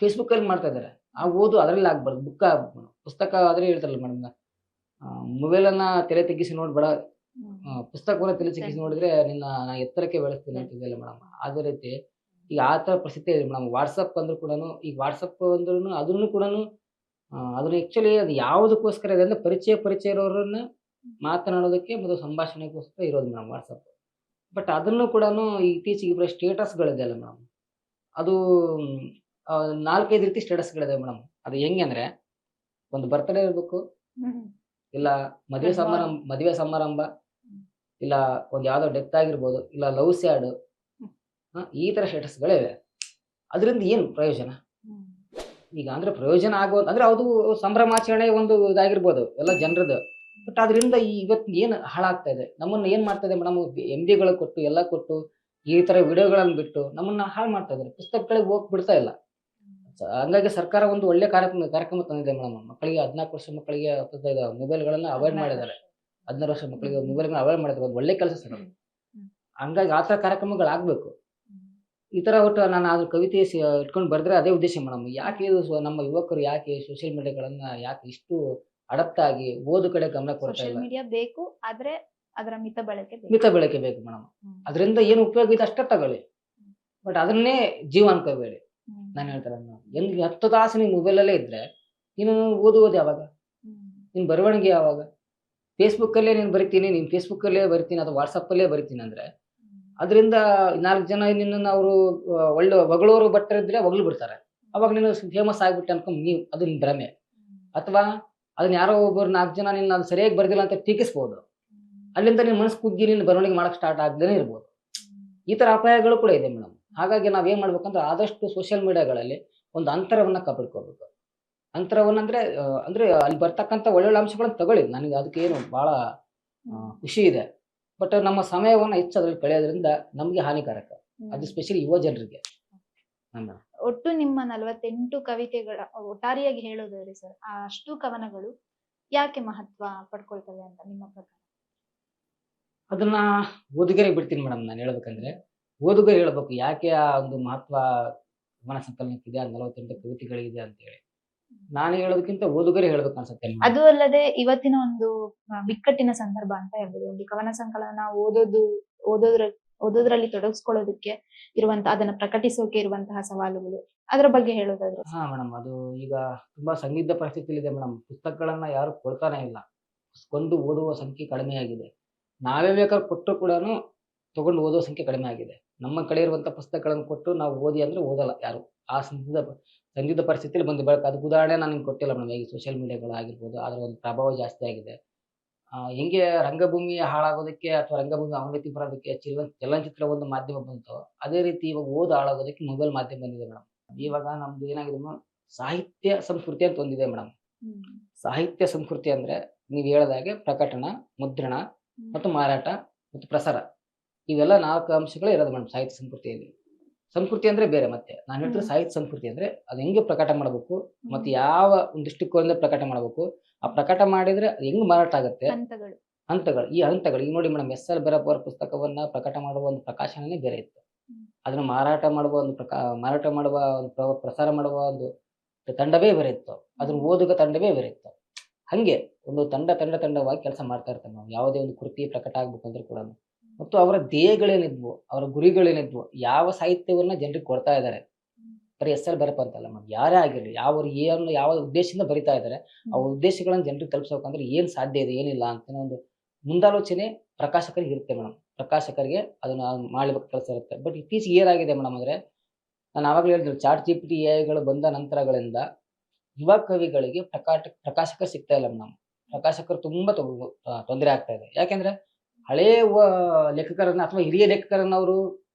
ಫೇಸ್ಬುಕ್ಕಲ್ಲಿ ಮಾಡ್ತಾ ಇದ್ದಾರೆ. ಆ ಓದು ಅದರಲ್ಲಿ ಆಗ್ಬಾರ್ದು, ಬುಕ್ ಆಗ್ಬೇಕು ಮೇಡಮ್. ಪುಸ್ತಕ ಅದ್ರಲ್ಲಿ ಇರ್ತಾರಲ್ಲ ಮೇಡಮ್. ಮೊಬೈಲನ್ನ ತಲೆ ತಗ್ಗಿಸಿ ನೋಡ್ಬೇಡ, ಪುಸ್ತಕವನ್ನ ತಲೆ ತಗ್ಗಿಸಿ ನೋಡಿದ್ರೆ ನಾ ಎತ್ತರಕ್ಕೆ ಬೆಳೆಸ್ತೀನಿ ಅಂತಿದ್ದಲ್ಲ ಮೇಡಮ್. ಅದೇ ರೀತಿ ಈಗ ಆ ಥರ ಪರಿಸ್ಥಿತಿ ಇದೆ ಮೇಡಮ್. ವಾಟ್ಸಪ್ ಅಂದ್ರೂ ಕೂಡನು, ಈಗ ವಾಟ್ಸಪ್ ಅಂದ್ರೂ ಅದನ್ನು ಕೂಡನು ಅದನ್ನ ಆಕ್ಚುಲಿ ಅದು ಯಾವುದಕ್ಕೋಸ್ಕರ ಇದೆ ಅಂದ್ರೆ ಪರಿಚಯ ಇರೋರನ್ನ ಮಾತನಾಡೋದಕ್ಕೆ ಮತ್ತು ಸಂಭಾಷಣೆಗೋಸ್ಕರ ಇರೋದು ಮೇಡಮ್ ವಾಟ್ಸಪ್. ಬಟ್ ಅದನ್ನು ಕೂಡನು ಇತ್ತೀಚೆಗೆ ಬರೀ ಸ್ಟೇಟಸ್ಗಳಿದೆಯಲ್ಲ ಮೇಡಮ್, ಅದು 4-5 ರೀತಿ ಸ್ಟೇಟಸ್ಗಳಿದೆ ಮೇಡಮ್. ಅದು ಹೆಂಗೆ ಅಂದ್ರೆ, ಒಂದು ಬರ್ತ್ಡೇ ಇರಬೇಕು, ಇಲ್ಲ ಮದುವೆ ಸಮಾರಂಭ, ಇಲ್ಲ ಒಂದು ಯಾವ್ದೋ ಡೆತ್ ಆಗಿರ್ಬೋದು, ಇಲ್ಲ ಲವ್ ಸ್ಯಾಡ್, ಈ ತರ ಸ್ಟೇಟಸ್ಗಳಿವೆ. ಅದರಿಂದ ಏನು ಪ್ರಯೋಜನ? ಈಗ ಅಂದ್ರೆ ಪ್ರಯೋಜನ ಆಗೋದು ಅಂದ್ರೆ ಅದು ಸಂಭ್ರಮಾಚರಣೆ ಒಂದು ಇದಾಗಿರ್ಬೋದು ಎಲ್ಲ ಜನರದ್ದು. ಬಟ್ ಅದರಿಂದ ಇವತ್ತು ಏನು ಹಾಳಾಗ್ತಾ ಇದೆ, ನಮ್ಮನ್ನ ಏನ್ ಮಾಡ್ತಾ ಇದೆ ಮೇಡಮ್, MDಗಳು ಕೊಟ್ಟು ಎಲ್ಲ ಕೊಟ್ಟು ಈ ತರ ವಿಡಿಯೋಗಳನ್ನು ಬಿಟ್ಟು ನಮ್ಮನ್ನ ಹಾಳು ಮಾಡ್ತಾ ಇದ್ದಾರೆ. ಪುಸ್ತಕಗಳಿಗೆ ಹೋಗಿ ಬಿಡ್ತಾ ಇಲ್ಲ. ಹಂಗಾಗಿ ಸರ್ಕಾರ ಒಂದು ಒಳ್ಳೆ ಕಾರ್ಯಕ್ರಮ ತಂದಿದೆ ಮೇಡಮ್. ಮಕ್ಕಳಿಗೆ 14 ವರ್ಷ ಮಕ್ಕಳಿಗೆ ಮೊಬೈಲ್ಗಳನ್ನ ಅವಾಯ್ಡ್ ಮಾಡಿದ್ದಾರೆ. 16 ವರ್ಷ ಮಕ್ಕಳಿಗೆ ಮೊಬೈಲ್ಗಳನ್ನ ಅವಾಯ್ಡ್ ಮಾಡಿದ್ದಾರೆ. ಒಂದು ಒಳ್ಳೆ ಕೆಲಸ ಸರ್. ಹಂಗಾಗಿ ಆ ತರ ಕಾರ್ಯಕ್ರಮಗಳಾಗಬೇಕು. ಈ ತರ ಒಟ್ಟು ನಾನು ಅದ್ರ ಕವಿತೆ ಇಟ್ಕೊಂಡು ಬರೆದ್ರೆ ಅದೇ ಉದ್ದೇಶ ಮೇಡಮ್. ಯಾಕೆ ಇದು ನಮ್ಮ ಯುವಕರು ಯಾಕೆ ಸೋಷಿಯಲ್ ಮೀಡಿಯಾಗಳನ್ನ ಯಾಕೆ ಇಷ್ಟು ಅಡಪ್ಟ್ ಆಗಿ ಓದು ಕಡೆ ಗಮನ ಕೊಡ್ತಾ ಸೋಷಿಯಲ್ ಇಲ್ಲ? ಮೀಡಿಯಾ ಬೇಕು, ಆದ್ರೆ ಅದರ ಮಿತ ಬಳಕೆ ಬೇಕು ಮೇಡಮ್. ಅದರಿಂದ ಏನು ಉಪಯೋಗ ಇದೆ ಅಷ್ಟೇ ತಗೊಳ್ಳಿ, ಬಟ್ ಅದನ್ನೇ ಜೀವ ಅನ್ಕೋಬೇಡಿ. ನಾನು ಹೇಳ್ತಾರೆ, ಹೆಂಗ್ 10 ತಾಸು ನೀನು ಮೊಬೈಲಲ್ಲೇ ಇದ್ರೆ ನೀನು ಓದುವುದು ಯಾವಾಗ? ನಿನ್ ಬರವಣಿಗೆ ಯಾವಾಗ? ಫೇಸ್ಬುಕ್ಕಲ್ಲೇ ನೀನು ಬರಿತೀನಿ, ಫೇಸ್ಬುಕ್ಕಲ್ಲೇ ಬರಿತೀನಿ ಅಥವಾ ವಾಟ್ಸಪ್ಪಲ್ಲೇ ಬರಿತೀನಿ ಅಂದ್ರೆ ಅದರಿಂದ 4 ಜನ ನಿನ್ನನ್ನು ಅವರು ಒಳ್ಳೆ ಹೊಗಳೋರು ಇದ್ರೆ ಹೊಗಳು ಬಿಡ್ತಾರೆ. ಅವಾಗ ನೀನು ಫೇಮಸ್ ಆಗ್ಬಿಟ್ಟೆ ಅನ್ಕೊಂಡ್ ಅದು ನಿನ್ ಭ್ರಮೆ. ಅಥವಾ ಅದನ್ನ ಯಾರೋ ಒಬ್ಬರು 4 ಜನ ನಿನ್ನ ಅದು ಸರಿಯಾಗಿ ಬರ್ದಿಲ್ಲ ಅಂತ ಟೀಕಿಸ್ಬೋದು. ಅಲ್ಲಿಂದ ನಿನ್ನ ಮನಸ್ಸು ಕುಗ್ಗಿ ನೀನು ಬರವಣಿಗೆ ಮಾಡಕ್ ಸ್ಟಾರ್ಟ್ ಆಗದೇನೆ ಇರ್ಬೋದು. ಈ ತರ ಅಪಾಯಗಳು ಕೂಡ ಇದೆ ಮೇಡಮ್. ಹಾಗಾಗಿ ನಾವ್ ಏನ್ ಮಾಡ್ಬೇಕಂದ್ರೆ ಆದಷ್ಟು ಸೋಷಿಯಲ್ ಮೀಡಿಯಾಗಳಲ್ಲಿ ಒಂದು ಅಂತರವನ್ನ ಕಾಪಾಡ್ಕೋಬೇಕು. ಅಂತರವನ್ನ ಅಂದ್ರೆ ಅಲ್ಲಿ ಬರ್ತಕ್ಕಂಥ ಒಳ್ಳೊಳ್ಳೆ ಅಂಶಗಳನ್ನ ತಗೊಳ್ಳಿ, ನನಗೆ ಅದಕ್ಕೆ ಏನು ಬಹಳ ಖುಷಿ ಇದೆ. ಬಟ್ ನಮ್ಮ ಸಮಯವನ್ನ ಹೆಚ್ಚು ಅದ್ರಲ್ಲಿ ಕಳೆಯೋದ್ರಿಂದ ನಮ್ಗೆ ಹಾನಿಕಾರಕ. ಅದು ಸ್ಪೆಷಲಿ ಯುವ ಜನರಿಗೆ. ಒಟ್ಟು ನಿಮ್ಮ 48 ಕವಿತೆಗಳ ಒಟ್ಟಾರೆಯಾಗಿ ಹೇಳೋದಾದ್ರೆ ಸರ್, ಅಷ್ಟು ಕವನಗಳು ಯಾಕೆ ಮಹತ್ವ ಪಡ್ಕೊಳ್ತವೆ ಅಂತ ನಿಮ್ಮ ಪ್ರಕಾರ? ಅದನ್ನ ಓದುಗರಿಗೆ ಬಿಡ್ತೀನಿ ಮೇಡಮ್. ನಾನು ಹೇಳ್ಬೇಕಂದ್ರೆ ಓದುಗರು ಹೇಳ್ಬೇಕು ಯಾಕೆ ಆ ಒಂದು ಮಹತ್ವ ಗಮನ ಸಂಕಲನಕ್ಕಿದೆ, 48 ಕವಿತೆಗಳಿದೆ ಅಂತ ಹೇಳಿ. ನಾನು ಹೇಳೋದಕ್ಕಿಂತ ಓದುಗರೇ ಹೇಳ್ಬೇಕು ಅನ್ಸುತ್ತೆ ಅಲ್ಲಿ. ಅದು ಅಲ್ಲದೆ ಇವತ್ತಿನ ಒಂದು ಬಿಕ್ಕಟ್ಟಿನ ಸಂದರ್ಭ ಅಂತ ಹೇಳ್ಬೋದು. ಒಂದು ಕವನ ಸಂಕಲನ ಓದೋದ್ರ ಓದೋದ್ರಲ್ಲಿ ತೊಡಗಿಸ್ಕೊಳ್ಳೋದಕ್ಕೆ ಅದನ್ನ ಪ್ರಕಟಿಸೋಕೆ ಇರುವಂತಹ ಸವಾಲುಗಳು, ಅದರ ಬಗ್ಗೆ ಹೇಳೋದಾದ್ರೆ? ಹಾ ಮೇಡಮ್, ಅದು ಈಗ ತುಂಬಾ ಸಂದಿಗ್ಧ ಪರಿಸ್ಥಿತಿಲಿದೆ ಮೇಡಮ್. ಪುಸ್ತಕಗಳನ್ನ ಯಾರು ಕೊಡ್ತಾನೆ ಇಲ್ಲ. ಕೊಂಡು ಓದುವ ಸಂಖ್ಯೆ ಕಡಿಮೆ ಆಗಿದೆ. ನಾವೇ ಬೇಕಾದ್ರೆ ಕೊಟ್ಟರು ಕೂಡ ತಗೊಂಡು ಓದುವ ಸಂಖ್ಯೆ ಕಡಿಮೆ ಆಗಿದೆ. ನಮ್ಮ ಕಡೆ ಇರುವಂತ ಪುಸ್ತಕಗಳನ್ನು ಕೊಟ್ಟು ನಾವು ಓದಿ ಅಂದ್ರೆ ಓದಲ್ಲ ಯಾರು. ಆ ಸಂದಿಗ್ಧ ಪರಿಸ್ಥಿತಿಯಲ್ಲಿ ಬಂದು ಬೆಳಕು. ಅದಕ್ಕೆ ಉದಾಹರಣೆ ನಾನು ನಿಮ್ಗೆ ಕೊಟ್ಟಿಲ್ಲ ಮೇಡಮ್. ಈಗ ಸೋಷಿಯಲ್ ಮೀಡಿಯಾಗಳು ಆಗಿರ್ಬೋದು, ಅದರ ಒಂದು ಪ್ರಭಾವ ಜಾಸ್ತಿ ಆಗಿದೆ. ಹೆಂಗೆ ರಂಗಭೂಮಿ ಹಾಳಾಗೋದಕ್ಕೆ ಅಥವಾ ರಂಗಭೂಮಿ ಅವನತಿ ಬರೋದಕ್ಕೆ ಚಲನಚಿತ್ರ ಒಂದು ಮಾಧ್ಯಮ ಬಂತು, ಅದೇ ರೀತಿ ಇವಾಗ ಓದು ಹಾಳಾಗೋದಕ್ಕೆ ಮೊಬೈಲ್ ಮಾಧ್ಯಮ ಬಂದಿದೆ ಮೇಡಮ್. ಇವಾಗ ನಮ್ದು ಏನಾಗಿದೆ ಮೇಡಮ್, ಸಾಹಿತ್ಯ ಸಂಸ್ಕೃತಿ ಅಂತ ಒಂದಿದೆ ಮೇಡಮ್. ಸಾಹಿತ್ಯ ಸಂಸ್ಕೃತಿ ಅಂದ್ರೆ ನೀವು ಹೇಳಿದಾಗೆ ಪ್ರಕಟಣ, ಮುದ್ರಣ ಮತ್ತು ಮಾರಾಟ ಮತ್ತು ಪ್ರಸಾರ, ಇವೆಲ್ಲ 4 ಅಂಶಗಳೇ ಇರೋದು ಮೇಡಮ್ ಸಾಹಿತ್ಯ ಸಂಸ್ಕೃತಿಯಲ್ಲಿ. ಸಂಸ್ಕೃತಿ ಅಂದ್ರೆ ಬೇರೆ. ಮತ್ತೆ ನಾನು ಹೇಳ್ತಿರೋ ಸಾಹಿತ್ಯ ಸಂಸ್ಕೃತಿ ಅಂದ್ರೆ ಅದು ಹೆಂಗೆ ಪ್ರಕಟ ಮಾಡಬೇಕು, ಮತ್ತೆ ಯಾವ ಒಂದು ದೃಷ್ಟಿಕೋನದಿಂದ ಪ್ರಕಟ ಮಾಡಬೇಕು, ಆ ಪ್ರಕಟ ಮಾಡಿದ್ರೆ ಅದು ಹೆಂಗ್ ಮಾರಾಟ ಆಗುತ್ತೆ, ಹಂತಗಳು. ಈ ಈಗ ನೋಡಿ ಮೇಡಮ್, ಎಸ್.ಎಲ್. ಭೈರಪ್ಪ ಅವರ ಪುಸ್ತಕವನ್ನ ಪ್ರಕಟ ಮಾಡುವ ಒಂದು ಪ್ರಕಾಶನನೇ ಬೇರೆ ಇತ್ತು. ಅದನ್ನ ಮಾರಾಟ ಮಾಡುವ ಒಂದು ಪ್ರಸಾರ ಮಾಡುವ ಒಂದು ತಂಡವೇ ಬೇರೆ ಇತ್ತು. ಅದನ್ನ ಓದುಗ ತಂಡವೇ ಬೇರೆ ಇತ್ತು. ಹಂಗೆ ಒಂದು ತಂಡವಾಗಿ ಕೆಲಸ ಮಾಡ್ತಾ ಇರ್ತಾರೆ ನಾವು. ಯಾವುದೇ ಒಂದು ಕೃತಿ ಪ್ರಕಟ ಆಗ್ಬೇಕು ಅಂದ್ರೆ ಕೂಡ. ಮತ್ತು ಅವರ ಧ್ಯೇಯಗಳೇನಿದ್ವು, ಅವರ ಗುರಿಗಳೇನಿದ್ವು, ಯಾವ ಸಾಹಿತ್ಯವನ್ನ ಜನರಿಗೆ ಕೊಡ್ತಾ ಇದ್ದಾರೆ. ಬರೀ ಎಸ್.ಎಲ್. ಭೈರಪ್ಪ ಅಂತಲ್ಲ ಮೇಡಮ್, ಯಾರೇ ಆಗಿರಲಿ, ಯಾವ ಉದ್ದೇಶದಿಂದ ಬರಿತಾ ಇದ್ದಾರೆ, ಆ ಉದ್ದೇಶಗಳನ್ನ ಜನರಿಗೆ ತಲುಪಿಸ್ಬೇಕಂದ್ರೆ ಏನ್ ಸಾಧ್ಯ ಇದೆ, ಏನಿಲ್ಲ ಅಂತ ಒಂದು ಮುಂದಾಲೋಚನೆ ಪ್ರಕಾಶಕರಿಗೆ ಇರುತ್ತೆ ಮೇಡಮ್. ಪ್ರಕಾಶಕರಿಗೆ ಅದನ್ನ ಮಾಡ್ಬೇಕು ಕೆಲಸ ಇರುತ್ತೆ. ಬಟ್ ಇತ್ತೀಚೆಗೆ ಏನಾಗಿದೆ ಮೇಡಮ್ ಅಂದ್ರೆ, ನಾನು ಆವಾಗಲೇ ಹೇಳಿದ್ರು, ChatGPT AI ಬಂದ ನಂತರಗಳಿಂದ ಯುವ ಕವಿಗಳಿಗೆ ಪ್ರಕಾಶಕರು ಸಿಗ್ತಾ ಇಲ್ಲ ಮೇಡಮ್. ಪ್ರಕಾಶಕರು ತುಂಬಾ ತೊಂದರೆ ಆಗ್ತಾ ಇದೆ. ಯಾಕೆಂದ್ರೆ ಹಳೇ ಲೇಖಕರನ್ನ ಅಥವಾ ಹಿರಿಯ ಲೇಖಕರನ್ನ ಅವರು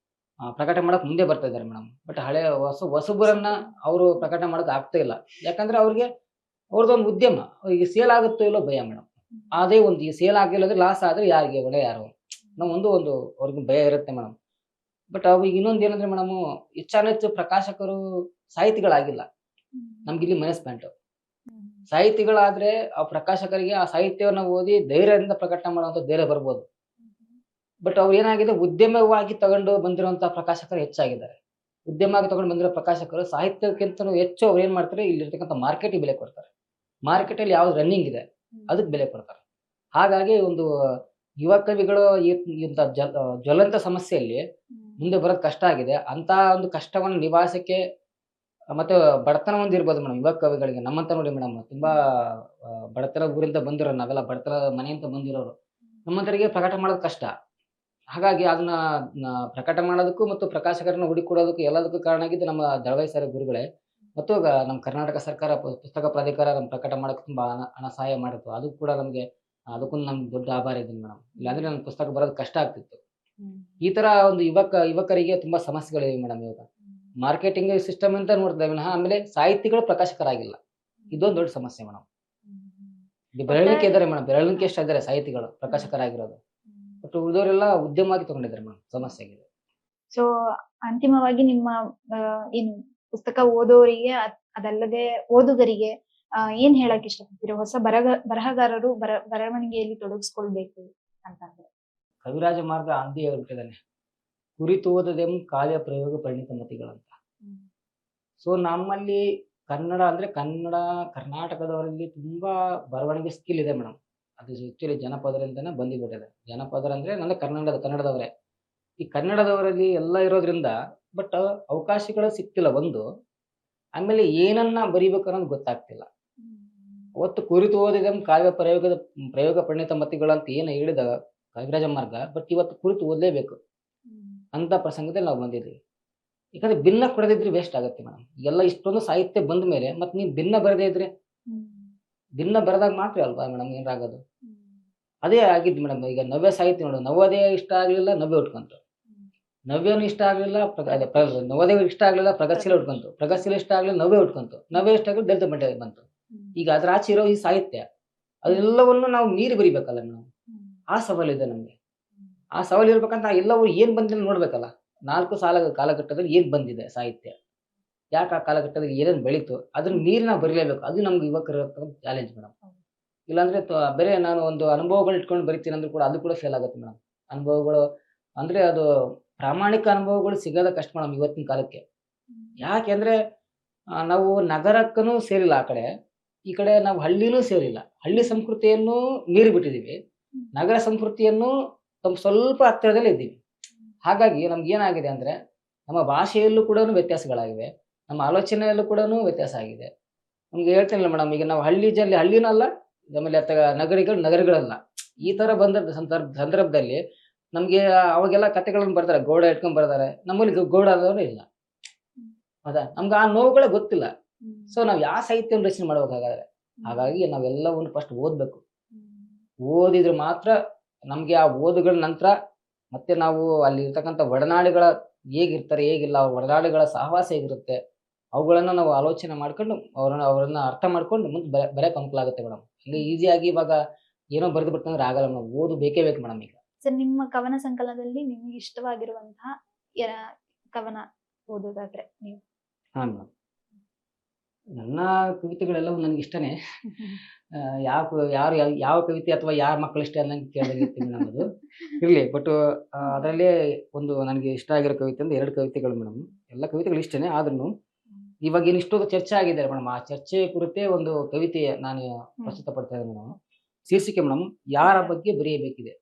ಪ್ರಕಟ ಮಾಡಕ್ ಮುಂದೆ ಬರ್ತಾ ಇದ್ದಾರೆ ಮೇಡಮ್. ಬಟ್ ಹಳೆ ಹೊಸಬರನ್ನ ಅವರು ಪ್ರಕಟ ಮಾಡಕ್ ಆಗ್ತಾ ಇಲ್ಲ. ಯಾಕಂದ್ರೆ ಅವ್ರದ್ದೊಂದು ಉದ್ಯಮ, ಈಗ ಸೇಲ್ ಆಗುತ್ತೋ ಇಲ್ಲೋ ಭಯ ಮೇಡಮ್. ಅದೇ ಒಂದು ಈ ಸೇಲ್ ಆಗಿಲ್ಲ ಅಂದ್ರೆ ಲಾಸ್ ಆದ್ರೆ ಯಾರಿಗೆ ಒಳ್ಳೆ ಯಾರು ನಾವು ಒಂದು ಅವ್ರಿಗೆ ಭಯ ಇರುತ್ತೆ ಮೇಡಮ್. ಬಟ್ ಅವಾಗ ಇನ್ನೊಂದು ಏನಂದ್ರೆ ಮೇಡಮ್, ಹೆಚ್ಚು ಪ್ರಕಾಶಕರು ಸಾಹಿತಿಗಳಾಗಿಲ್ಲ. ನಮ್ಗೆ ಇಲ್ಲಿ ಮೈನಸ್ ಪಾಯಿಂಟ್. ಸಾಹಿತಿಗಳಾದ್ರೆ ಆ ಪ್ರಕಾಶಕರಿಗೆ ಆ ಸಾಹಿತ್ಯವನ್ನ ಓದಿ ಧೈರ್ಯದಿಂದ ಪ್ರಕಟ ಮಾಡುವಂತ ಧೈರ್ಯ ಬರ್ಬೋದು. ಬಟ್ ಅವ್ರು ಏನಾಗಿದೆ, ಉದ್ಯಮವಾಗಿ ತಗೊಂಡು ಬಂದಿರುವಂತಹ ಪ್ರಕಾಶಕರು ಹೆಚ್ಚಾಗಿದ್ದಾರೆ. ಉದ್ಯಮವಾಗಿ ತಗೊಂಡು ಬಂದಿರೋ ಪ್ರಕಾಶಕರು ಸಾಹಿತ್ಯಕ್ಕಿಂತ ಹೆಚ್ಚು ಅವ್ರು ಏನ್ ಮಾಡ್ತಾರೆ, ಇಲ್ಲಿರ್ತಕ್ಕಂಥ ಮಾರ್ಕೆಟಿಗೆ ಬೆಲೆ ಕೊಡ್ತಾರೆ. ಮಾರ್ಕೆಟ್ ಅಲ್ಲಿ ಯಾವ್ದು ರನ್ನಿಂಗ್ ಇದೆ ಅದಕ್ಕೆ ಬೆಲೆ ಕೊಡ್ತಾರೆ. ಹಾಗಾಗಿ ಒಂದು ಯುವ ಕವಿಗಳು ಇಂಥ ಜ್ವಲಂತ ಸಮಸ್ಯೆಯಲ್ಲಿ ಮುಂದೆ ಬರೋದು ಕಷ್ಟ ಆಗಿದೆ. ಅಂತ ಒಂದು ಕಷ್ಟವನ್ನು ನಿವಾಸಕ್ಕೆ ಮತ್ತೆ ಬಡತನ ಒಂದಿರ್ಬೋದು ಮೇಡಮ್ ಯುವ ಕವಿಗಳಿಗೆ. ನಮ್ಮಂತ ನೋಡಿ ಮೇಡಮ್, ತುಂಬಾ ಬಡತನ ಊರಿಂದ ಬಂದಿರೋ ನಾವೆಲ್ಲ, ಬಡತನ ಮನೆಯಿಂದ ಬಂದಿರೋರು, ನಮ್ಮಂತರಿಗೆ ಪ್ರಕಟ ಮಾಡೋದು ಕಷ್ಟ. ಹಾಗಾಗಿ ಅದನ್ನ ಪ್ರಕಟ ಮಾಡೋದಕ್ಕೂ ಮತ್ತು ಪ್ರಕಾಶಕರನ್ನ ಹುಡುಕೊಡೋದಕ್ಕೂ ಎಲ್ಲದಕ್ಕೂ ಕಾರಣ ಆಗಿದ್ದು ನಮ್ಮ ದಳವಾಯಿ ಸರ್ ಗುರುಗಳೇ. ಮತ್ತು ನಮ್ಮ ಕರ್ನಾಟಕ ಸರ್ಕಾರ ಪುಸ್ತಕ ಪ್ರಾಧಿಕಾರ ನಮ್ಮ ಪ್ರಕಟ ಮಾಡೋಕೆ ತುಂಬಾ ಹಣ ಸಹಾಯ ಮಾಡಿತ್ತು. ಅದು ಕೂಡ ಅದಕ್ಕೂ ನಮ್ಗೆ ದೊಡ್ಡ ಆಭಾರ ಇದ್ದೀನಿ ಮೇಡಮ್. ಇಲ್ಲಾಂದ್ರೆ ನನ್ನ ಪುಸ್ತಕ ಬರೋದು ಕಷ್ಟ ಆಗ್ತಿತ್ತು. ಈ ತರ ಒಂದು ಯುವಕರಿಗೆ ತುಂಬಾ ಸಮಸ್ಯೆಗಳಿವೆ ಮೇಡಮ್. ಇವಾಗ ಮಾರ್ಕೆಟಿಂಗ್ ಸಿಸ್ಟಮ್ ಅಂತ ನೋಡ್ತೇವೆ ವಿನಃ ಆಮೇಲೆ ಸಾಹಿತಿಗಳು ಪ್ರಕಾಶಕರಾಗಿಲ್ಲ. ಇದೊಂದು ದೊಡ್ಡ ಸಮಸ್ಯೆ ಮೇಡಮ್. ಬೆರಳಿಕೆ ಇದ್ದಾರೆ ಮೇಡಮ್, ಬೆರಳಿಕೆ ಎಷ್ಟು ಇದ್ದಾರೆ ಸಾಹಿತಿಗಳು ಪ್ರಕಾಶಕರಾಗಿರೋದು. ಬಟ್ ಉಳಿದವರೆಲ್ಲ ಉದ್ಯಮವಾಗಿ ತಗೊಂಡಿದ್ದಾರೆ ಮೇಡಮ್. ಸಮಸ್ಯೆ ಆಗಿದೆ. ಸೊ ಅಂತಿಮವಾಗಿ ನಿಮ್ಮ ಏನು ಪುಸ್ತಕ ಓದೋರಿಗೆ ಅದಲ್ಲದೆ ಓದುಗರಿಗೆ ಏನ್ ಹೇಳಕ್ ಇಷ್ಟಪಡ್ತೀರಾ? ಹೊಸ ಬರಹಗಾರರು ಬರವಣಿಗೆಯಲ್ಲಿ ತೊಡಗಿಸ್ಕೊಳ್ಬೇಕು ಅಂತಂದ್ರೆ ಕವಿರಾಜ ಮಾರ್ಗ ಅಂದಿ ಹೇಳ್ಬಿಟ್ಟಿದ್ದಾನೆ, ಕುರಿತು ಓದದೆಂ ಕಾವ್ಯ ಪ್ರಯೋಗ ಪರಿಣಿತ ಮತಿಗಳಂತ. ಸೊ ನಮ್ಮಲ್ಲಿ ಕರ್ನಾಟಕದವರಲ್ಲಿ ತುಂಬಾ ಬರವಣಿಗೆ ಸ್ಕಿಲ್ ಇದೆ ಮೇಡಮ್. ಅದು ಆಕ್ಚುಲಿ ಜನಪದರಿಂದನೇ ಬಂದಿಬಿಟ್ಟಿದೆ. ಜನಪದರ ಅಂದ್ರೆ ನನ್ನ ಕನ್ನಡದವರೇ. ಈ ಕನ್ನಡದವರಲ್ಲಿ ಎಲ್ಲ ಇರೋದ್ರಿಂದ ಬಟ್ ಅವಕಾಶಗಳು ಸಿಕ್ತಿಲ್ಲ ಒಂದು. ಆಮೇಲೆ ಏನನ್ನ ಬರಿಬೇಕು ಅನ್ನೋದು ಗೊತ್ತಾಗ್ತಿಲ್ಲ. ಅವತ್ತು ಕುರಿತು ಓದಿದ ಕಾವ್ಯ ಪ್ರಯೋಗ ಪರಿಣಿತ ಮತಿಗಳಂತ ಏನು ಹೇಳಿದ ಕವಿರಾಜ ಮಾರ್ಗ, ಬಟ್ ಇವತ್ತು ಕುರಿತು ಓದಲೇಬೇಕು ಅಂತ ಪ್ರಸಂಗದಲ್ಲಿ ನಾವು ಬಂದಿದ್ದೀವಿ. ಯಾಕಂದ್ರೆ ಭಿನ್ನ ಕೊಡದಿದ್ರೆ ವೇಸ್ಟ್ ಆಗುತ್ತೆ ಮೇಡಮ್. ಎಲ್ಲ ಇಷ್ಟೊಂದು ಸಾಹಿತ್ಯ ಬಂದ ಮೇಲೆ ಮತ್ತೆ ನೀವು ಭಿನ್ನ ಬರದೇ ಇದ್ರೆ, ಭಿನ್ನ ಬರದಾಗ ಮಾತ್ರ ಅಲ್ವಾ ಮೇಡಮ್ ಏನಾಗೋದು. ಅದೇ ಆಗಿದ್ದು ಮೇಡಮ್. ಈಗ ನವ್ಯ ಸಾಹಿತ್ಯ ನೋಡು, ನವೋದಯ ಇಷ್ಟ ಆಗ್ಲಿಲ್ಲ, ನವ್ಯ ಉಟ್ಕೊಂತು. ನವ್ಯನು ಇಷ್ಟ ಆಗ್ಲಿಲ್ಲ, ನವೋದಯ ಇಷ್ಟ ಆಗ್ಲಿಲ್ಲ, ಪ್ರಗತಿಶೀಲ ಉಟ್ಕೊಂತು. ಪ್ರಗತಿಶೀಲ ಇಷ್ಟ ಆಗ್ಲಿಲ್ಲ, ನವ್ಯ ಉಟ್ಕೊಂತು. ನವ್ಯ ಇಷ್ಟ ಆಗಲಿ, ದಲಿತ ಮಂಡ್ಯ ಬಂತು. ಈಗ ಅದ್ರ ಆಚೆ ಇರೋ ಈ ಸಾಹಿತ್ಯ ಅದೆಲ್ಲವನ್ನು ನಾವು ಮೀರಿ ಬರಿಬೇಕಲ್ಲ ಮೇಡಮ್. ಆ ಸವಾಲಿದೆ ನಮ್ಗೆ. ಆ ಸವಾಲು ಇರ್ಬೇಕಂತ ಎಲ್ಲವೂ ಏನ್ ಬಂದಿಲ್ಲ ನೋಡ್ಬೇಕಲ್ಲ. 4 ಕಾಲಘಟ್ಟದಲ್ಲಿ ಏನ್ ಬಂದಿದೆ ಸಾಹಿತ್ಯ, ಯಾಕೆ ಆ ಕಾಲಘಟ್ಟದಲ್ಲಿ ಏನೇನು ಬೆಳೀತು, ಅದನ್ನ ಮೀರಿ ನಾವು ಬರೀಲೇಬೇಕು. ಅದು ನಮ್ಗೆ ಯುವಕರ ಚಾಲೆಂಜ್ ಮೇಡಮ್. ಇಲ್ಲಾಂದ್ರೆ ಬೇರೆ ನಾನು ಒಂದು ಅನುಭವಗಳು ಇಟ್ಕೊಂಡು ಬರಿತೀನಿ ಅಂದ್ರೂ ಕೂಡ ಅದು ಕೂಡ ಫೇಲ್ ಆಗುತ್ತೆ ಮೇಡಮ್. ಅನುಭವಗಳು ಅಂದ್ರೆ ಅದು ಪ್ರಾಮಾಣಿಕ ಅನುಭವಗಳು ಸಿಗೋದ ಕಷ್ಟ ಮೇಡಮ್ ಇವತ್ತಿನ ಕಾಲಕ್ಕೆ. ಯಾಕೆಂದ್ರೆ ನಾವು ನಗರಕ್ಕೂ ಸೇರಿಲ್ಲ ಆ ಕಡೆ. ಈ ಕಡೆ ನಾವು ಹಳ್ಳಿನೂ ಸೇರಿಲ್ಲ. ಹಳ್ಳಿ ಸಂಸ್ಕೃತಿಯನ್ನು ಮೀರಿ ಬಿಟ್ಟಿದ್ದೀವಿ. ನಗರ ಸಂಸ್ಕೃತಿಯನ್ನು ಸ್ವಲ್ಪ ಹತ್ತಿರದಲ್ಲೇ ಇದ್ದೀವಿ. ಹಾಗಾಗಿ ನಮ್ಗೇನಾಗಿದೆ ಅಂದ್ರೆ, ನಮ್ಮ ಭಾಷೆಯಲ್ಲೂ ಕೂಡನು ವ್ಯತ್ಯಾಸಗಳಾಗಿವೆ. ನಮ್ಮ ಆಲೋಚನೆಯಲ್ಲೂ ಕೂಡನು ವ್ಯತ್ಯಾಸ ಆಗಿದೆ. ನಿಮ್ಗೆ ಹೇಳ್ತೀನಲ್ಲ ಮೇಡಮ್, ಈಗ ನಾವು ಹಳ್ಳಿನೂ ಅಲ್ಲ, ಆಮೇಲೆ ನಗರಗಳಲ್ಲ. ಈ ತರ ಬಂದ ಸಂದರ್ಭದಲ್ಲಿ ನಮ್ಗೆ ಅವಾಗೆಲ್ಲ ಕಥೆಗಳನ್ನು ಬರ್ತಾರೆ, ಗೌಡ ಇಟ್ಕೊಂಡ್ ಬರ್ತಾರೆ. ನಮ್ಮಲ್ಲಿ ಗೌಡ ಆದವರು ಇಲ್ಲ. ಹೌದಾ? ನಮ್ಗೆ ಆ ನೋವುಗಳೇ ಗೊತ್ತಿಲ್ಲ. ಸೊ ನಾವ್ ಯಾವ ಸಾಹಿತ್ಯವನ್ನು ರಚನೆ ಮಾಡ್ಬೇಕಾಗಾದ್ರೆ, ಹಾಗಾಗಿ ನಾವೆಲ್ಲವನ್ನು ಫಸ್ಟ್ ಓದ್ಬೇಕು. ಓದಿದ್ರೆ ಮಾತ್ರ ನಮ್ಗೆ ಆ ಓದುಗಳ ನಂತರ ಮತ್ತೆ ನಾವು ಅಲ್ಲಿ ಇರ್ತಕ್ಕಂಥ ಒಡನಾಡಿಗಳ ಹೇಗಿರ್ತಾರೆ, ಹೇಗಿಲ್ಲ, ಅವ್ರ ಒಡನಾಡಿಗಳ ಸಹವಾಸ ಹೇಗಿರುತ್ತೆ, ಅವುಗಳನ್ನ ನಾವು ಆಲೋಚನೆ ಮಾಡ್ಕೊಂಡು ಅವರನ್ನ ಅರ್ಥ ಮಾಡ್ಕೊಂಡು ಮುಂದೆ ಬರೆಯಕ್ ಅನುಕೂಲ ಆಗುತ್ತೆ ಮೇಡಮ್. ಹಿಂಗೆ ಈಸಿಯಾಗಿ ಇವಾಗ ಏನೋ ಬರೆದು ಬಿಟ್ಟಂದ್ರೆ ಆಗಲ್ಲ ಮೇಡಮ್. ಓದು ಬೇಕೇ ಬೇಕು ಮೇಡಮ್ ಈಗ. ಸರ್, ನಿಮ್ಮ ಕವನ ಸಂಕಲನದಲ್ಲಿ ನಿಮ್ಗೆ ಇಷ್ಟವಾಗಿರುವಂತಹ ಕವನ ಓದೋದಾದ್ರೆ ನೀವು? ಹಾ ಮೇಡಮ್, ನನ್ನ ಕವಿತೆಗಳೆಲ್ಲವೂ ನನಗೆ ಇಷ್ಟನೇ. ಯಾವ ಕವಿತೆ ಅಥವಾ ಯಾರ ಮಕ್ಕಳು ಇಷ್ಟ ಅನ್ನಂಗೆ ಕೇಳಿರ್ತೀನಿ ನಮ್ಮದು ಇರ್ಲಿ. ಬಟ್ ಅದರಲ್ಲೇ ಒಂದು ನನಗೆ ಇಷ್ಟ ಆಗಿರೋ ಕವಿತೆ ಅಂದ್ರೆ 2 ಕವಿತೆಗಳು ಮೇಡಮ್. ಎಲ್ಲ ಕವಿತೆಗಳು ಇಷ್ಟನೇ, ಆದ್ರೂ ಇವಾಗ ಏನು ಇಷ್ಟೊಂದು ಚರ್ಚೆ ಆಗಿದೆ ಮೇಡಮ್, ಆ ಚರ್ಚೆ ಕುರಿತೇ ಒಂದು ಕವಿತೆ ನಾನು ಪ್ರಸ್ತುತ ಪಡ್ತಾ ಇದ್ದೇನೆ ಮೇಡಮ್. ಶೀರ್ಷಿಕೆ ಮೇಡಮ್, ಯಾರ ಬಗ್ಗೆ ಬರೆಯಬೇಕಿದೆ.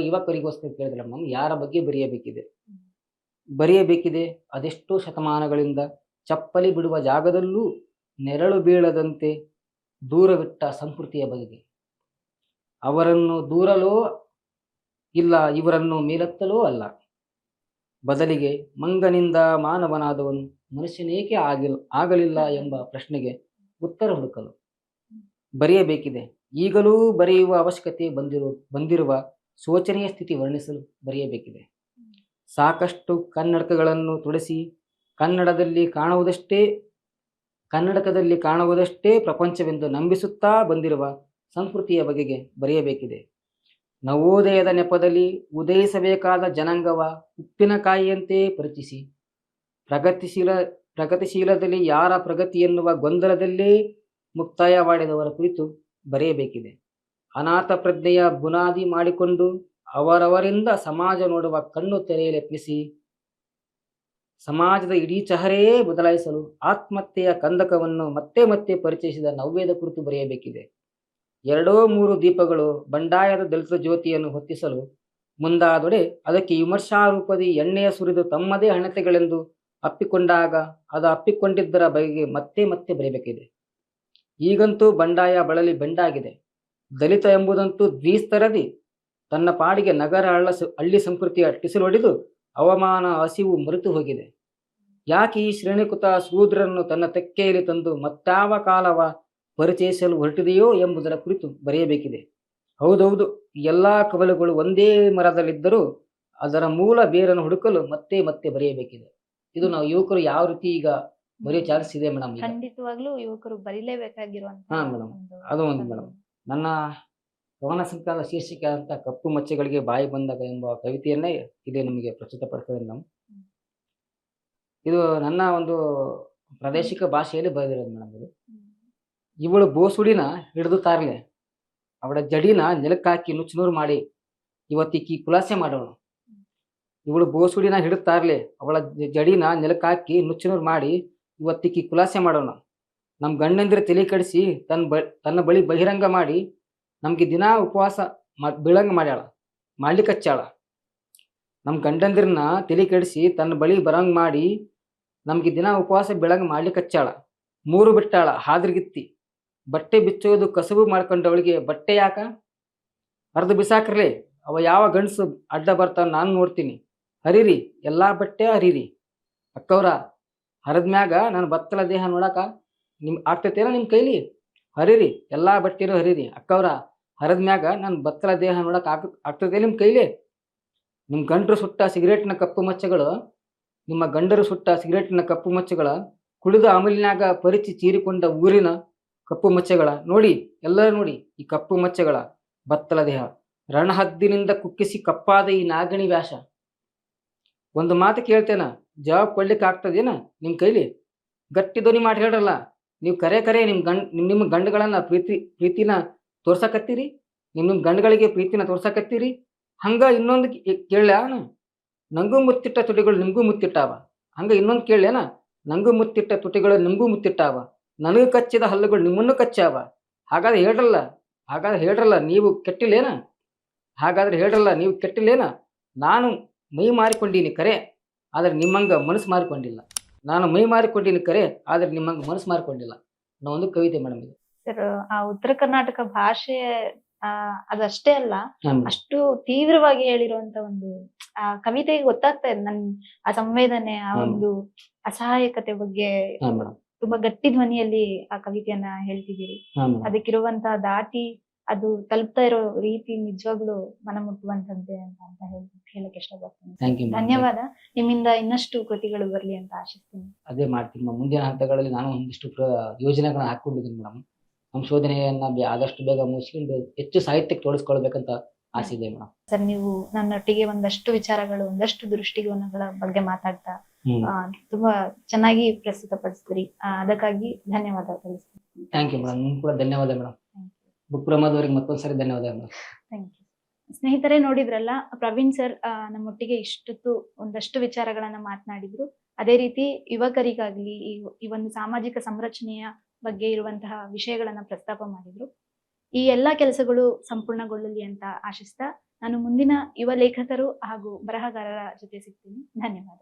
ಯುವಕರಿಗೋಸ್ಕರ ಕೇಳಿದ್ರೆ ಮೇಡಮ್, ಯಾರ ಬಗ್ಗೆ ಬರೆಯಬೇಕಿದೆ ಅದೆಷ್ಟೋ ಶತಮಾನಗಳಿಂದ ಚಪ್ಪಲಿ ಬಿಡುವ ಜಾಗದಲ್ಲೂ ನೆರಳು ಬೀಳದಂತೆ ದೂರವಿಟ್ಟ ಸಂಸ್ಕೃತಿಯ ಬಗೆಗೆ. ಅವರನ್ನು ದೂರಲೋ ಇಲ್ಲ, ಇವರನ್ನು ಮೇಲೆತ್ತಲೋ ಅಲ್ಲ, ಬದಲಿಗೆ ಮಂಗನಿಂದ ಮಾನವನಾದವನು ಮನುಷ್ಯನೇಕೆ ಆಗಲಿಲ್ಲ ಎಂಬ ಪ್ರಶ್ನೆಗೆ ಉತ್ತರ ಹುಡುಕಲು ಬರೆಯಬೇಕಿದೆ. ಈಗಲೂ ಬರೆಯುವ ಅವಶ್ಯಕತೆ ಬಂದಿರುವ ಶೋಚನೀಯ ಸ್ಥಿತಿ ವರ್ಣಿಸಲು ಬರೆಯಬೇಕಿದೆ. ಸಾಕಷ್ಟು ಕನ್ನಡಕಗಳನ್ನು ತೊಡಸಿ ಕನ್ನಡಕದಲ್ಲಿ ಕಾಣುವುದಷ್ಟೇ ಪ್ರಪಂಚವೆಂದು ನಂಬಿಸುತ್ತಾ ಬಂದಿರುವ ಸಂಸ್ಕೃತಿಯ ಬಗೆಗೆ ಬರೆಯಬೇಕಿದೆ. ನವೋದಯದ ನೆಪದಲ್ಲಿ ಉದಯಿಸಬೇಕಾದ ಜನಾಂಗವ ಉಪ್ಪಿನಕಾಯಿಯಂತೆ ಪರಿಚಿಸಿ ಪ್ರಗತಿಶೀಲದಲ್ಲಿ ಯಾರ ಪ್ರಗತಿ ಎನ್ನುವ ಗೊಂದಲದಲ್ಲೇ ಮುಕ್ತಾಯವಾಡಿದವರ ಕುರಿತು ಬರೆಯಬೇಕಿದೆ. ಅನಾಥ ಪ್ರಜ್ಞೆಯ ಬುನಾದಿ ಮಾಡಿಕೊಂಡು ಅವರವರಿಂದ ಸಮಾಜ ನೋಡುವ ಕಣ್ಣು ತೆರೆಯಲು ಯತ್ನಿಸಿ ಸಮಾಜದ ಇಡೀ ಚಹರೆಯೇ ಬದಲಾಯಿಸಲು ಆತ್ಮಹತ್ಯೆಯ ಕಂದಕವನ್ನು ಮತ್ತೆ ಪರಿಚಯಿಸಿದ ನವ್ಯದ ಕುರಿತು ಬರೆಯಬೇಕಿದೆ. 2-3 ದೀಪಗಳು ಬಂಡಾಯದ ದಲಿತ ಜ್ಯೋತಿಯನ್ನು ಹೊತ್ತಿಸಲು ಮುಂದಾದೊಡೆ ಅದಕ್ಕೆ ವಿಮರ್ಶಾರೂಪದಿ ಎಣ್ಣೆಯ ಸುರಿದು ತಮ್ಮದೇ ಹಣತೆಗಳೆಂದು ಅಪ್ಪಿಕೊಂಡಾಗ ಅದು ಅಪ್ಪಿಕೊಂಡಿದ್ದರ ಬಗೆಗೆ ಮತ್ತೆ ಬರೆಯಬೇಕಿದೆ. ಈಗಂತೂ ಬಂಡಾಯ ಬಳಲಿ ಬೆಂಡಾಗಿದೆ. ದಲಿತ ಎಂಬುದಂತೂ ದ್ವಿಸ್ತರದಿ ತನ್ನ ಪಾಡಿಗೆ ನಗರ ಹಳ್ಳಿ ಸಂಸ್ಕೃತಿಯ ಟಿಸಿಲೊಡೆದು ಅವಮಾನ ಹಸಿವು ಮರೆತು ಹೋಗಿದೆ. ಯಾಕೆ ಈ ಶ್ರೇಣೀಕೃತ ಶೂದ್ರನ್ನು ತನ್ನ ತೆಕ್ಕೆಯಲ್ಲಿ ತಂದು ಮತ್ತಾವ ಕಾಲವ ಪರಿಚಯಿಸಲು ಹೊರಟಿದೆಯೋ ಎಂಬುದರ ಕುರಿತು ಬರೆಯಬೇಕಿದೆ. ಹೌದೌದು, ಎಲ್ಲಾ ಕವಲುಗಳು ಒಂದೇ ಮರದಲ್ಲಿದ್ದರೂ ಅದರ ಮೂಲ ಬೇರನ್ನು ಹುಡುಕಲು ಮತ್ತೆ ಬರೆಯಬೇಕಿದೆ. ಇದು ನಾವು ಯುವಕರು ಯಾವ ರೀತಿ ಈಗ ಬರೆಯೋ ಚಾನ್ಸ್ ಇದೆ ಮೇಡಮ್. ಖಂಡಿತವಾಗ್ಲೂ ಯುವಕರು ಬರೀಲೇಬೇಕಾಗಿರುವಂತ. ಹಾ ಮೇಡಮ್, ಅದು ಒಂದು ಮೇಡಮ್. ನನ್ನ ಕವನ ಸಂಕಲನದ ಶೀರ್ಷಿಕೆ ಅಂತ ಕಪ್ಪು ಮಚ್ಚೆಗಳಿಗೆ ಬಾಯಿ ಬಂದಾಗ ಎಂಬ ಕವಿತೆಯನ್ನೇ ಇಲ್ಲಿ ನಮಗೆ ಪ್ರಸ್ತುತಪಡಿಸ್ತದೆ ಮೇಡಮ್. ಇದು ನನ್ನ ಒಂದು ಪ್ರಾದೇಶಿಕ ಭಾಷೆಯಲ್ಲಿ ಬರೆದಿರೋದು ಮೇಡಮ್. ಇದು ಇವಳು ಬೋಸುಡಿನ ಹಿಡಿದು ತಾರ್ಲೆ, ಅವಳ ಜಡಿನ ನೆಲಕ್ಕಾಕಿ ನುಚ್ಚುನೂರು ಮಾಡಿ ಇವತ್ತಿಕ್ಕಿ ಖುಲಾಸೆ ಮಾಡೋಣ. ಇವಳು ಬೋಸುಡಿನ ಹಿಡಿದು ತಾರ್ಲೆ, ಅವಳ ಜಡಿನ ನೆಲಕ್ಕಾಕಿ ನುಚ್ಚುನೂರು ಮಾಡಿ ಇವತ್ತಿಕ್ಕಿ ಖುಲಾಸೆ ಮಾಡೋಣ. ನಮ್ಮ ಗಂಡಂದಿರ ತಲೆ ಕಡಿಸಿ ತನ್ನ ಬಳಿ ಬಹಿರಂಗ ಮಾಡಿ ನಮ್ಗೆ ದಿನಾ ಉಪವಾಸ ಬೀಳಂಗ ಮಾಡ್ಲಿಕ್ಕಚ್ಚಾಳ. ನಮ್ಮ ಗಂಡಂದಿರನ್ನ ತಲೆ ಕೆಡಿಸಿ ತನ್ನ ಬಳಿ ಬರಂಗ್ ಮಾಡಿ ನಮ್ಗೆ ದಿನ ಉಪವಾಸ ಬೀಳಂಗ ಮಾಡ್ಲಿಕ್ಕಚ್ಚಾಳ. 3 ಬಿಟ್ಟಾಳ ಹಾದ್ರಗಿತ್ತಿ, ಬಟ್ಟೆ ಬಿಚ್ಚೋದು ಕಸಬು ಮಾಡ್ಕೊಂಡವಳಿಗೆ ಬಟ್ಟೆ ಯಾಕ ಹರಿದು ಬಿಸಾಕ್ರಲೆ. ಅವ ಯಾವ ಗಂಡಸು ಅಡ್ಡ ಬರ್ತಾವ ನಾನು ನೋಡ್ತೀನಿ. ಹರಿರಿ, ಎಲ್ಲಾ ಬಟ್ಟೆ ಹರಿರಿ. ಅಕ್ಕವ್ರ, ಹರಿದ್ಮ್ಯಾಗ ನನ್ನ ಬತ್ತಲ ದೇಹ ನೋಡಾಕ ಆಗ್ತೈತೇನ ನಿಮ್ಮ ಕೈಲಿ? ಹರಿರಿ, ಎಲ್ಲಾ ಬಟ್ಟೆನೂ ಹರಿರಿ. ಅಕ್ಕವ್ರ, ಹರಿದ್ಮ್ಯಾಗ ನನ್ನ ಬತ್ತಲ ದೇಹ ನೋಡಕ್ ಆಗ್ತದೆ ನಿಮ್ಮ ಕೈಲಿ? ನಿಮ್ಮ ಗಂಡರು ಸುಟ್ಟ ಸಿಗರೇಟ್ನ ಕಪ್ಪು ಮಚ್ಚಗಳು, ನಿಮ್ಮ ಗಂಡರು ಸುಟ್ಟ ಸಿಗರೇಟಿನ ಕಪ್ಪು ಮಚ್ಚಗಳ ಕುಳಿದು ಅಮಲಿನಾಗ ಪರಿಚಿ ಚೀರಿಕೊಂಡ ಊರಿನ ಕಪ್ಪು ಮಚ್ಚಗಳ ನೋಡಿ, ಎಲ್ಲರೂ ನೋಡಿ ಈ ಕಪ್ಪು ಮಚ್ಚಗಳ ಬತ್ತಲ ದೇಹ. ರಣಹದ್ದಿನಿಂದ ಕುಕ್ಕಿಸಿ ಕಪ್ಪಾದ ಈ ನಾಗಣಿ ವ್ಯಾಸ. ಒಂದು ಮಾತು ಕೇಳ್ತೇನ, ಜವಾಬ್ ಕೊಡ್ಲಿಕ್ಕೆ ಆಗ್ತದೇನ ನಿಮ್ಮ ಕೈಲಿ? ಗಟ್ಟಿ ಧ್ವನಿ ಮಾಡಿ ಹೇಳ್ರಲ್ಲ. ನೀವು ಕರೆ ನಿಮ್ಮ ಗಂಡುಗಳನ್ನ ಪ್ರೀತಿನ ತೋರ್ಸಕತ್ತೀರಿ, ನಿಮ್ಮ ಗಂಡುಗಳಿಗೆ ಪ್ರೀತಿನ ತೋರ್ಸಕತ್ತೀರಿ. ಹಂಗ ಇನ್ನೊಂದು ಕೇಳ್ಯಾನ, ನಂಗೂ ಮುತ್ತಿಟ್ಟ ತುಟಿಗಳು ನಿಮ್ಗೂ ಮುತ್ತಿಟ್ಟಾವ. ಹಂಗ ಇನ್ನೊಂದು ಕೇಳ್ಯಾನ, ನಂಗೂ ಮುತ್ತಿಟ್ಟ ತುಟಿಗಳು ನಿಮ್ಗೂ ಮುತ್ತಿಟ್ಟಾವ, ನನಗೂ ಕಚ್ಚಿದ ಹಲ್ಲುಗಳು ನಿಮ್ಮನ್ನು ಕಚ್ಚಾವ. ಹಾಗಾದ್ರೆ ಹೇಳ್ರಲ್ಲ ಹಾಗಾದ್ರೆ ಹೇಳ್ರಲ್ಲ ನೀವು ಕೆಟ್ಟಿಲ್ಲೇನ ಹಾಗಾದ್ರೆ ಹೇಳ್ರಲ್ಲ ನೀವು ಕೆಟ್ಟಿಲ್ಲೇನ ನಾನು ಮೈ ಮಾರಿಕೊಂಡೀನಿ ಕರೆ, ಆದ್ರೆ ನಿಮ್ಮಂಗ ಮನಸ್ಸು ಮಾರಿಕೊಂಡಿಲ್ಲ. ನಾನು ಮೈ ಮಾರಿಕೊಂಡೀನಿ ಕರೆ, ಆದ್ರೆ ನಿಮ್ಮಂಗ ಮನಸ್ಸು ಮಾರಿಕೊಂಡಿಲ್ಲ. ಅನ್ನೋ ಒಂದು ಕವಿತೆ ಮೇಡಮ್ ಇದು. ಸರ್, ಆ ಉತ್ತರ ಕರ್ನಾಟಕ ಭಾಷೆ ಅದಷ್ಟೇ ಅಲ್ಲ, ಹಾಂ ಅಷ್ಟು ತೀವ್ರವಾಗಿ ಹೇಳಿರುವಂತ ಒಂದು ಆ ಕವಿತೆಗೆ ಗೊತ್ತಾಗ್ತಾ ಇದೆ ಆ ಸಂವೇದನೆ, ಆ ಹಾ. ಒಂದು ಅಸಹಾಯಕತೆ ಬಗ್ಗೆ ಹಾಂ ಮೇಡಮ್. ತುಂಬಾ ಗಟ್ಟಿ ಧ್ವನಿಯಲ್ಲಿ ಆ ಕವಿತೆಯನ್ನ ಹೇಳ್ತಿದ್ದೀರಿ. ಹಾಂ ಮೇಡಮ್. ಅದಕ್ಕಿರುವಂತಹ ದಾಟಿ ಅದು ತಲುಪ್ತಾ ಇರೋ ರೀತಿ ನಿಜವಾಗ್ಲೂ ಮನ ಮುಟ್ಟುವಂತದ್ದೇ ಅಂತ ಹೇಳಕ್ ಇಷ್ಟಪಡ್ತೀನಿ. Thank you. ಧನ್ಯವಾದ. ನಿಮ್ಮಿಂದ ಇನ್ನಷ್ಟು ಕೃತಿಗಳು ಬರ್ಲಿ ಅಂತ ಆಶಿಸ್ತೀನಿ. ಅದೇ ಮಾಡ್ತೀನಿ ಮೇಡಮ್. ಮುಂದಿನ ಹಂತಗಳಲ್ಲಿ ನಾನು ಒಂದಿಷ್ಟು ಯೋಜನೆಗಳನ್ನ ಹಾಕೊಂಡಿದ್ದೀನಿ ಮೇಡಮ್. ಸಂಶೋಧನೆಯನ್ನ ಆದಷ್ಟು ಬೇಗ ಮುಗಿಸ್ಕೊಂಡು ಹೆಚ್ಚು ಸಾಹಿತ್ಯಕ್ಕೆ ತೊಡಗಿಸ್ಕೊಳ್ಬೇಕಂತ ಆಸೆ ಇದೆ ಮೇಡಮ್. ಸರ್, ನೀವು ನನ್ನೊಟ್ಟಿಗೆ ಒಂದಷ್ಟು ವಿಚಾರಗಳು, ಒಂದಷ್ಟು ದೃಷ್ಟಿಕೋನಗಳ ಬಗ್ಗೆ ಮಾತಾಡ್ತಾ ತುಂಬಾ ಚೆನ್ನಾಗಿ ಪ್ರಸ್ತುತಪಡಿಸ್ತೀರಿ. ಅದಕ್ಕಾಗಿ ಧನ್ಯವಾದ ತಿಳಿಸ್ತೀನಿ. Thank you madam. ನಿಮ್ಗೆ ಕೂಡ ಧನ್ಯವಾದ ಮೇಡಮ್. ಬುಕ್ ಪ್ರಮಾದವರಿಗೆ ಮತ್ತೊಂದ್ಸರಿ ಧನ್ಯವಾದ ಮೇಡಮ್. Thank you. ಸ್ನೇಹಿತರೆ, ನೋಡಿದ್ರಲ್ಲ, ಪ್ರವೀಣ್ ಸರ್ ನಮ್ಮೊಟ್ಟಿಗೆ ಇಷ್ಟೊತ್ತು ಒಂದಷ್ಟು ವಿಚಾರಗಳನ್ನ ಮಾತನಾಡಿದ್ರು. ಅದೇ ರೀತಿ ಯುವಕರಿಗಾಗ್ಲಿ ಈ ಒಂದು ಸಾಮಾಜಿಕ ಸಂರಚನೆಯ ಬಗ್ಗೆ ಇರುವಂತಹ ವಿಷಯಗಳನ್ನ ಪ್ರಸ್ತಾಪ ಮಾಡಿದ್ರು. ಈ ಎಲ್ಲಾ ಕೆಲಸಗಳು ಸಂಪೂರ್ಣಗೊಳ್ಳಲಿ ಅಂತ ಆಶಿಸ್ತಾ ನಾನು ಮುಂದಿನ ಯುವ ಲೇಖಕರು ಹಾಗೂ ಬರಹಗಾರರ ಜೊತೆ ಸಿಗ್ತೀನಿ. ಧನ್ಯವಾದ.